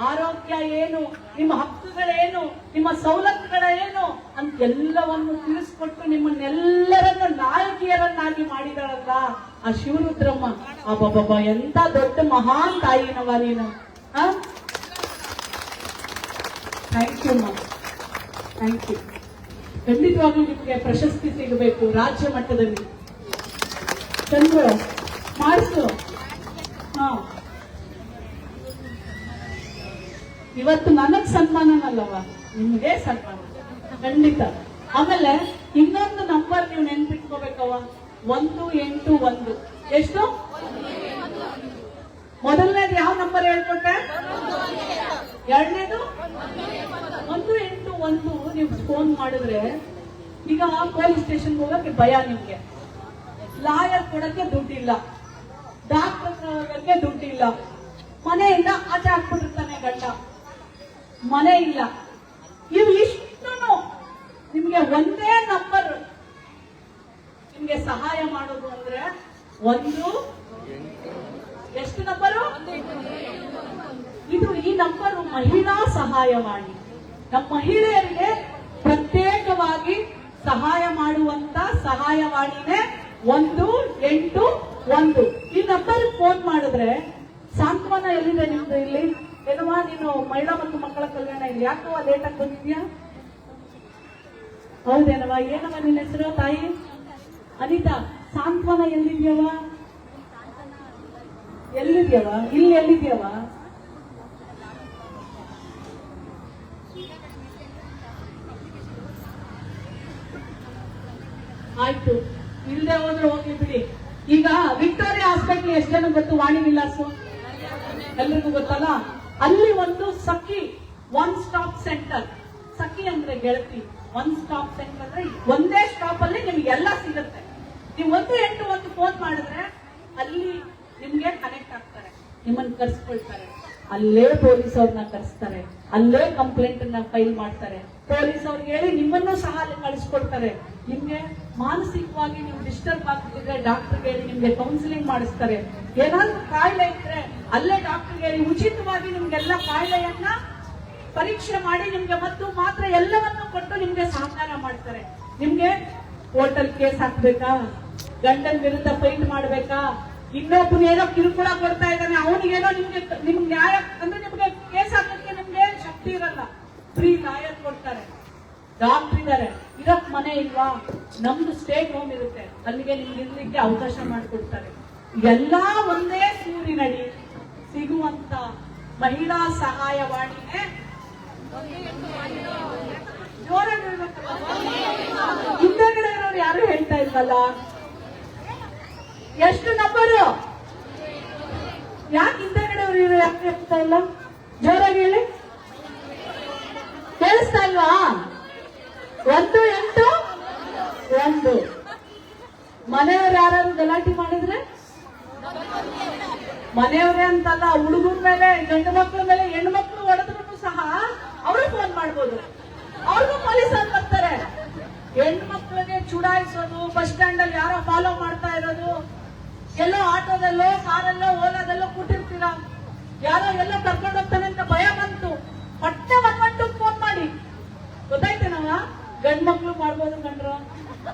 ಆರೋಗ್ಯ ಏನು, ನಿಮ್ಮ ಹಕ್ಕುಗಳೇನು, ನಿಮ್ಮ ಸವಲತ್ತುಗಳೇನು ಅಂತ ಎಲ್ಲವನ್ನು ತಿಳಿಸ್ಕೊಟ್ಟು ನಿಮ್ಮನ್ನೆಲ್ಲರನ್ನು ನಾಯಕಿಯರನ್ನಾಗಿ ಮಾಡಿದಳಲ್ಲ ಆ ಶಿವರುದ್ರಮ್ಮ. ಅಬ್ಬಬ್ಬ, ಎಂತ ದೊಡ್ಡ ಮಹಾನ್ ತಾಯಿನವ ನೀನು. ಥ್ಯಾಂಕ್ ಯು ಮಾ, ಥ್ಯಾಂಕ್ ಯು. ಖಂಡಿತವಾಗ್ಲೂ ನಿಮಗೆ ಪ್ರಶಸ್ತಿ ಸಿಗಬೇಕು ರಾಜ್ಯ ಮಟ್ಟದಲ್ಲಿ. ಚಂದ್ರು ಮಾಡಿಸು. ಇವತ್ತು ನನಗ್ ಸನ್ಮಾನನಲ್ಲವ, ನಿಮ್ಗೆ ಸನ್ಮಾನ ಖಂಡಿತ. ಆಮೇಲೆ ಇನ್ನೊಂದು ನಂಬರ್ ನೀವು ನೆನ್ಪಿಟ್ಕೋಬೇಕವ, 181. ಎಷ್ಟು? ಮೊದಲನೇದು ಯಾವ ನಂಬರ್ ಹೇಳ್ಕೊಟ್ಟೆ? ಎರಡನೇದು 181. ನೀವು ಫೋನ್ ಮಾಡಿದ್ರೆ ಈಗ ಪೊಲೀಸ್ ಸ್ಟೇಷನ್ ಹೋಗಕ್ಕೆ ಭಯ, ನಿಮ್ಗೆ ಲಾಯರ್ ಕೊಡಕ್ಕೆ ದುಡ್ಡಿಲ್ಲ, ಡಾಕ್ಟರ್ ಹೋಗಕ್ಕೆ ದುಡ್ಡಿಲ್ಲ, ಮನೆಯಿಂದ ಆಚೆ ಹಾಕ್ಬಿಟ್ಟಿರ್ತಾನೆ ಗಂಡ, ಮನೆ ಇಲ್ಲ. ಇವು ಇಷ್ಟು ನಿಮ್ಗೆ ಒಂದೇ ನಂಬರ್ ನಿಮ್ಗೆ ಸಹಾಯ ಮಾಡೋದು ಅಂದ್ರೆ ಎಷ್ಟು ನಂಬರು? ಈ ನಂಬರು ಮಹಿಳಾ ಸಹಾಯವಾಣಿ. ನಮ್ಮ ಮಹಿಳೆಯರಿಗೆ ಪ್ರತ್ಯೇಕವಾಗಿ ಸಹಾಯ ಮಾಡುವಂತ ಸಹಾಯವಾಣಿನೇ 181. ಈ ನಂಬರ್ ಫೋನ್ ಮಾಡಿದ್ರೆ ಸಾಂತ್ವನ ಎಲ್ಲಿದೆ ನಿಮ್ದು? ಇಲ್ಲಿ ಏನವಾ, ನೀನು ಮಹಿಳಾ ಮತ್ತು ಮಕ್ಕಳ ಕಲ್ಯಾಣ ಇಲ್ಲಿ ಯಾಕೋ ಲೇಟ್ ಆಗಿ ಬಂದಿದ್ಯಾ? ಹೌದೇನವಾ? ಏನವ ನಿನ್ನ ಹೆಸರು ತಾಯಿ? ಅನಿತಾ. ಸಾಂತ್ವನ ಎಲ್ಲಿದ್ಯವ? ಎಲ್ಲಿದ್ಯವ? ಇಲ್ಲಿ ಎಲ್ಲಿದ್ಯವ? ಆಯ್ತು, ಇಲ್ಲದೆ ಹೋದ್ರೆ ಹೋಗಿ ಬಿಡಿ. ಈಗ ವಿಕ್ಟೋರಿಯಾ ಹಾಸ್ಪಿಟಲ್ ಎಷ್ಟು ಜನ ಗೊತ್ತು? ವಾಣಿ ವಿಲಾಸು ಎಲ್ರಿಗೂ ಗೊತ್ತಲ್ಲ. ಅಲ್ಲಿ ಒಂದು ಸಖಿ ಒನ್ ಸ್ಟಾಪ್ ಸೆಂಟರ್. ಸಖಿ ಅಂದ್ರೆ ಗೆಳತಿ. ಒನ್ ಸ್ಟಾಪ್ ಸೆಂಟರ್ ಅಂದ್ರೆ ಒಂದೇ ಸ್ಟಾಪ್ ಅಲ್ಲಿ ನಿಮ್ಗೆ ಎಲ್ಲ ಸಿಗುತ್ತೆ. ನೀವು 181 ಫೋನ್ ಮಾಡಿದ್ರೆ ಅಲ್ಲಿ ನಿಮ್ಗೆ ಕನೆಕ್ಟ್ ಆಗ್ತಾರೆ, ನಿಮ್ಮನ್ನ ಕರ್ಸ್ಕೊಳ್ತಾರೆ. ಅಲ್ಲೇ ಪೊಲೀಸ್ ಅವ್ರನ್ನ ಕರೆಸ್ತಾರೆ, ಅಲ್ಲೇ ಕಂಪ್ಲೇಂಟ್ ಅನ್ನ ಫೈಲ್ ಮಾಡ್ತಾರೆ. ಪೊಲೀಸ್ ಅವ್ರಿಗೆ ಹೇಳಿ ನಿಮ್ಮನ್ನು ಸಹ ಅಲ್ಲಿ ಕಳಿಸ್ಕೊಡ್ತಾರೆ. ನಿಮ್ಗೆ ಮಾನಸಿಕವಾಗಿ ನೀವು ಡಿಸ್ಟರ್ಬ್ ಆಗ್ತಿದ್ರೆ ಡಾಕ್ಟರ್ಗೆ ಹೇಳಿ ನಿಮ್ಗೆ ಕೌನ್ಸಿಲಿಂಗ್ ಮಾಡಿಸ್ತಾರೆ. ಏನಾದ್ರೂ ಕಾಯಿಲೆ ಇದ್ರೆ ಅಲ್ಲೇ ಡಾಕ್ಟರ್ಗೆ ಹೇಳಿ ಉಚಿತವಾಗಿ ನಿಮ್ಗೆಲ್ಲ ಕಾಯಿಲೆಯನ್ನ ಪರೀಕ್ಷೆ ಮಾಡಿ ನಿಮ್ಗೆ ಮತ್ತು ಮಾತ್ರ ಎಲ್ಲವನ್ನೂ ಕೊಟ್ಟು ನಿಮ್ಗೆ ಸಹಕಾರ ಮಾಡ್ತಾರೆ. ನಿಮ್ಗೆ ಕೋರ್ಟಲ್ ಕೇಸ್ ಹಾಕ್ಬೇಕಾ, ಗಂಡನ ವಿರುದ್ಧ ಫೈಟ್ ಮಾಡ್ಬೇಕಾ, ಇನ್ನೊಬ್ಬರು ಏನೋ ಕಿರುಕುಳ ಕೊಡ್ತಾ ಇದ್ದಾನೆ ಅವನಿಗೇನೋ ನಿಮ್ಗೆ ನ್ಯಾಯ ಅಂದ್ರೆ ನಿಮ್ಗೆ ಕೇಸ್ ಹಾಕೋದಕ್ಕೆ ನಿಮ್ಗೆ ಶಕ್ತಿ ಇರಲ್ಲ, ಫ್ರೀ ಲಾಯರ್ ಕೊಡ್ತಾರೆ, ಡಾಕ್ಟರ್ ಇದಾರೆ. ಇರಕ್ ಮನೆ ಇಲ್ವಾ? ನಮ್ದು ಸ್ಟೇಟ್ ಹೋಮ್ ಇರುತ್ತೆ, ಅಲ್ಲಿಗೆ ನಿಮ್ಗೆ ಇರ್ಲಿಕ್ಕೆ ಅವಕಾಶ ಮಾಡಿಕೊಡ್ತಾರೆ. ಎಲ್ಲಾ ಒಂದೇ ಸೂರಿನಡಿ ಸಿಗುವಂತ ಮಹಿಳಾ ಸಹಾಯವಾಣಿನೇ ಜೋರಾಗಿ ಹೇಳ್ಬೇಕಲ್ಲ, ಹಿಂದೆಗಡೆ ಹಿಂದೆಗಡೆ ಯಾರು ಹೇಳ್ತಾ ಇಲ್ವಲ್ಲ? ಎಷ್ಟು ನಂಬರು? ಯಾಕೆ ಹಿಂದೆಗಡೆ ಅವ್ರು ಯಾಕೆ ಹೇಳ್ತಾ ಇಲ್ಲ? ಜೋರಾಗಿ ಹೇಳಿ. ಕೇಳಿಸ್ತಾ ಇಲ್ವಾ? 1 8 1. ಮನೆಯವ್ರು ಯಾರು ಗಲಾಟೆ ಮಾಡಿದ್ರೆ ಮನೆಯವರೇ ಅಂತಲ್ಲ, ಹುಡುಗರ ಮೇಲೆ, ಗಂಡು ಮಕ್ಕಳ ಮೇಲೆ ಹೆಣ್ಣು ಮಕ್ಕಳು ಹೊಡೆದ್ರು ಸಹ ಅವರು ಫೋನ್ ಮಾಡ್ಬೋದು, ಅವ್ರಿಗೂ ಪೊಲೀಸರು ಬರ್ತಾರೆ. ಹೆಣ್ಣು ಮಕ್ಕಳಿಗೆ ಚುಡಾಯಿಸೋದು, ಬಸ್ ಸ್ಟ್ಯಾಂಡ್ ಅಲ್ಲಿ ಯಾರೋ ಫಾಲೋ ಮಾಡ್ತಾ ಇರೋದು, ಎಲ್ಲೋ ಆಟೋದಲ್ಲೋ ಕಾರಲ್ಲೋ ಓಲಾದಲ್ಲೋ ಕೂತಿರ್ತೀರ, ಯಾರೋ ಎಲ್ಲೋ ಕರ್ಕೊಂಡು ಹೋಗ್ತಾನೆ ಅಂತ ಭಯ ಬಂತು, ಪಟ್ಟೆ 112 ಫೋನ್ ಮಾಡಿ. ಗೊತ್ತಾಯ್ತೇನವ? ಗಂಡು ಮಕ್ಳು ಮಾಡ್ಬೋದು ಕಂಡ್ರು,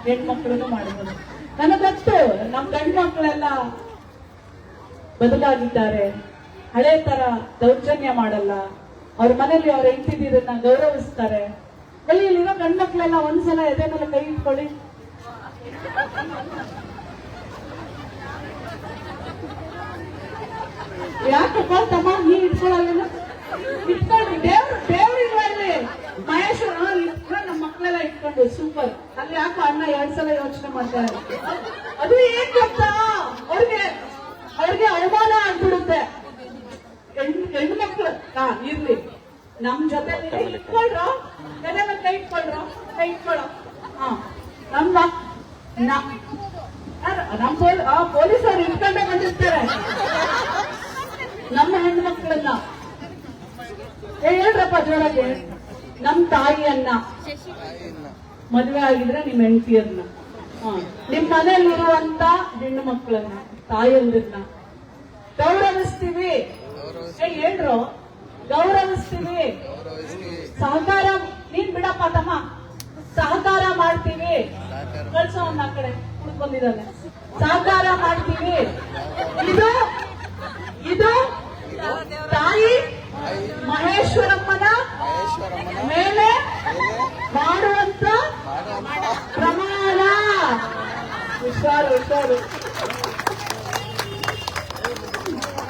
ಹೆಣ್ಮಕ್ಳು ಮಾಡ್ಬೋದು. ನನಗೆ ಗೊತ್ತು, ನಮ್ ಗಂಡು ಮಕ್ಕಳೆಲ್ಲ ಬದಲಾಗಿದ್ದಾರೆ, ಹಳೆ ತರ ದೌರ್ಜನ್ಯ ಮಾಡಲ್ಲ, ಅವ್ರ ಮನೇಲಿ ಅವ್ರ ಹೆಂಡತಿದಿರನ್ನ ಗೌರವಿಸ್ತಾರೆ. ಇಲ್ಲಿರೋ ಗಂಡು ಮಕ್ಕಳೆಲ್ಲ ಒಂದ್ಸಲ ಎದೆ ಮೇಲೆ ಕೈ ಇಟ್ಕೊಳ್ಳಿ. ಯಾಕಪ್ಪ ತಮ್ಮ ನೀ ಇಟ್ಕೊಳ್ಳಲ್ಲ? ಇಟ್ಕೊಂಡ್ರಿ, ದೇವ್ರಿಲ್ವ ಇಲ್ಲಿ? ಮಹೇಶ್ವರ ನಮ್ಮ ಮಕ್ಕಳೆಲ್ಲ ಇಟ್ಕೊಂಡು ಸೂಪರ್. ಅಲ್ಲಿ ಯಾಕೋ ಅಣ್ಣ 2 ಸಲ ಯೋಚನೆ ಮಾಡ್ತಾರೆ. ಅದು ಏನ್ ಗೊತ್ತಾ, ಅವ್ರಿಗೆ ಅವಮಾನ ಆಗ್ಬಿಡುತ್ತೆ. ಹೆಣ್ಣು ಮಕ್ಳು ಇರ್ಲಿ, ನಮ್ ಜೊತೆ ಇಟ್ಕೊಳ್ರೋ, ಎದೆ ಮೇಲೆ ಕೈ ಇಟ್ಕೊಳ್ರೋ, ಕೈ ಇಟ್ಕೊಳ್ಳೋ. ನಮ್ ಪೊಲೀಸರು ಇಟ್ಕೊಂಡೇ ಬಂದಿರ್ತಾರೆ ನಮ್ಮ ಹೆಣ್ಣು ಮಕ್ಕಳನ್ನ. ಹೇಳ್ರಪ್ಪ ಜೋರಾಗಿ. ನಮ್ ತಾಯಿಯನ್ನ ಮದುವೆ ಆಗಿದ್ರೆ ನಿಮ್ ಹೆಂಡತಿಯನ್ನ, ನಿಮ್ ಮನೆಯಲ್ಲಿರುವಂತ ಹೆಣ್ಣು ಮಕ್ಕಳನ್ನ, ತಾಯಿಯಂದ್ರನ್ನ ಗೌರವಿಸ್ತೀವಿ. ಹೇಳ್ರು, ಗೌರವಿಸ್ತೀವಿ. ಸಹಕಾರ, ನೀನ್ ಬಿಡಪ್ಪ ತಮ್ಮ, ಸಹಕಾರ ಮಾಡ್ತೀವಿ. ಕಳ್ಸೋ ಆ ಕಡೆ ಕುಡ್ಕೊಂಡಿದ್ದಾನೆ. ಸಹಕಾರ ಮಾಡ್ತೀವಿ. ಇದು ತಾಯಿ ಮಹೇಶ್ವರಮ್ಮನ ಮೇಲೆ ಮಾಡುವಂತ ಪ್ರಮಾಣ. ಹುಷಾರು.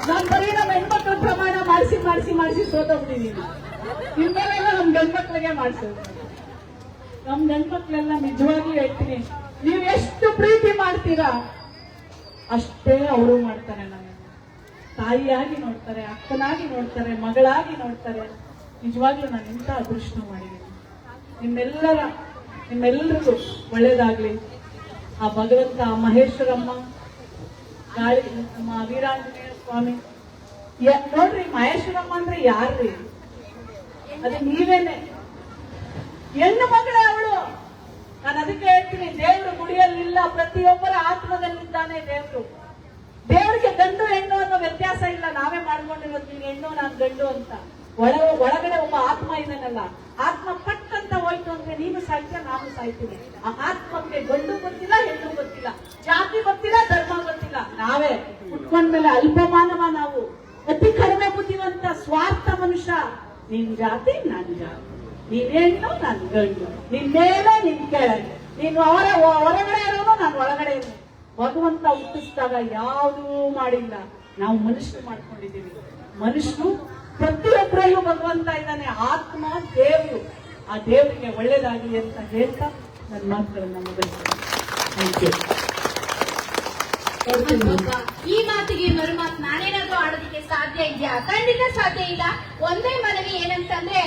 ನಾನ್ ಬರೀ ನಮ್ಮ ಹೆಣ್ಮಕ್ಳ ಪ್ರಮಾಣ ಮಾಡಿಸಿ ಸೋತೋಗ್ತಿದೀವಿ. ಇನ್ಮೇಲೆಲ್ಲ ನಮ್ ಗಂಡ್ಮಕ್ಳಿಗೆ ಮಾಡ್ಸೋದು. ನಮ್ ಗಂಡ್ಮಕ್ಳೆಲ್ಲ ನಿಜವಾಗ್ಲೂ ಹೇಳ್ತೀನಿ, ನೀವ್ ಎಷ್ಟು ಪ್ರೀತಿ ಮಾಡ್ತೀರಾ ಅಷ್ಟೇ ಅವರು ಮಾಡ್ತಾರೆ. ನನ್ನ ತಾಯಿಯಾಗಿ ನೋಡ್ತಾರೆ, ಅಕ್ಕನಾಗಿ ನೋಡ್ತಾರೆ, ಮಗಳಾಗಿ ನೋಡ್ತಾರೆ. ನಿಜವಾಗ್ಲೂ ನಾನು ಇಂಥ ಅದೃಷ್ಟ ಮಾಡಿದ್ದೀನಿ. ನಿಮ್ಮೆಲ್ಲರಿಗೂ ಒಳ್ಳೇದಾಗ್ಲಿ. ಆ ಭಗವಂತ, ಆ ಮಹೇಶ್ವರಮ್ಮ, ಗಾಳಿ, ನಮ್ಮ ವೀರಾಂಜನೇಯ ಸ್ವಾಮಿ. ನೋಡ್ರಿ, ಮಹೇಶ್ವರಮ್ಮ ಅಂದ್ರೆ ಯಾರ್ರಿ? ಅದು ನೀವೇನೆ. ಹೆಣ್ಣು ಮಗಳೇ ಅವಳು. ನಾನು ಅದಕ್ಕೆ ಹೇಳ್ತೀನಿ, ದೇವರು ಗುಡಿಯಲ್ಲಿಲ್ಲ, ಪ್ರತಿಯೊಬ್ಬರ ಆತ್ಮದಲ್ಲಿದ್ದಾನೆ ದೇವರು. ದೇವರಿಗೆ ಗಂಡು ಹೆಣ್ಣು ಅನ್ನೋ ವ್ಯತ್ಯಾಸ ಇಲ್ಲ. ನಾವೇ ಮಾಡ್ಕೊಂಡಿರೋದು, ನೀನ್ ಹೆಣ್ಣು ನಾನ್ ಗಂಡು ಅಂತ. ಒಳಗಡೆ ಒಬ್ಬ ಆತ್ಮ ಇದನ್ನಲ್ಲ. ಆತ್ಮ ಪಟ್ಟಂತ ಹೋಯ್ತು ಅಂದ್ರೆ ನೀನು ಸಾಯ್ತೀಯ, ನಾನು ಸಾಯ್ತೀನಿ. ಆ ಆತ್ಮಕ್ಕೆ ಗಂಡು ಗೊತ್ತಿಲ್ಲ, ಹೆಣ್ಣು ಗೊತ್ತಿಲ್ಲ, ಜಾತಿ ಗೊತ್ತಿಲ್ಲ, ಧರ್ಮ ಗೊತ್ತಿಲ್ಲ. ನಾವೇ ಕುತ್ಕೊಂಡ್ಮೇಲೆ ಅಲ್ಪಮಾನವ ನಾವು, ಅತಿ ಕಡಿಮೆ ಬುದ್ಧಿವಂತ, ಸ್ವಾರ್ಥ ಮನುಷ್ಯ. ನಿನ್ ಜಾತಿ ನನ್ ಜಾತಿ, ನೀನ್ ಹೆಣ್ಣು ನನ್ ಗಂಡು, ನಿನ್ ಮೇಲೆ ನಿನ್ ಕೆಳಗೆ, ನೀನು ಹೊರಗಡೆ ಇರೋನು ನಾನು ಒಳಗಡೆ ಇರೋನು. ಭಗವಂತ ಹುಟ್ಟಿಸಿದಾಗ ಯಾವುದೂ ಮಾಡಿಲ್ಲ, ನಾವು ಮನುಷ್ಯರು ಮಾಡ್ಕೊಂಡಿದ್ದೀವಿ. ಮನುಷ್ಯರು ಪ್ರತಿಯೊಬ್ಬರಲ್ಲೂ ಭಗವಂತ ಇದ್ದಾನೆ, ಆತ್ಮ ದೇವರು. ಆ ದೇವರಿಗೆ ಒಳ್ಳೇದಾಗಲಿ ಅಂತ ಹೇಳ್ತಾ ನನ್ನ ಮಾತುಗಳನ್ನ ಮುಗಿಸ್ತೀನಿ. Thank you. ಈ ಮಾತಿಗೆ ಮರುಮಾತು ನಾನೇನಾದ್ರೂ ಆಡೋದಕ್ಕೆ ಸಾಧ್ಯ ಇದೆಯಾ? ಖಂಡಿತ ಸಾಧ್ಯ ಇಲ್ಲ. ಒಂದೇ ಮನವಿ ಏನಂತಂದ್ರೆ,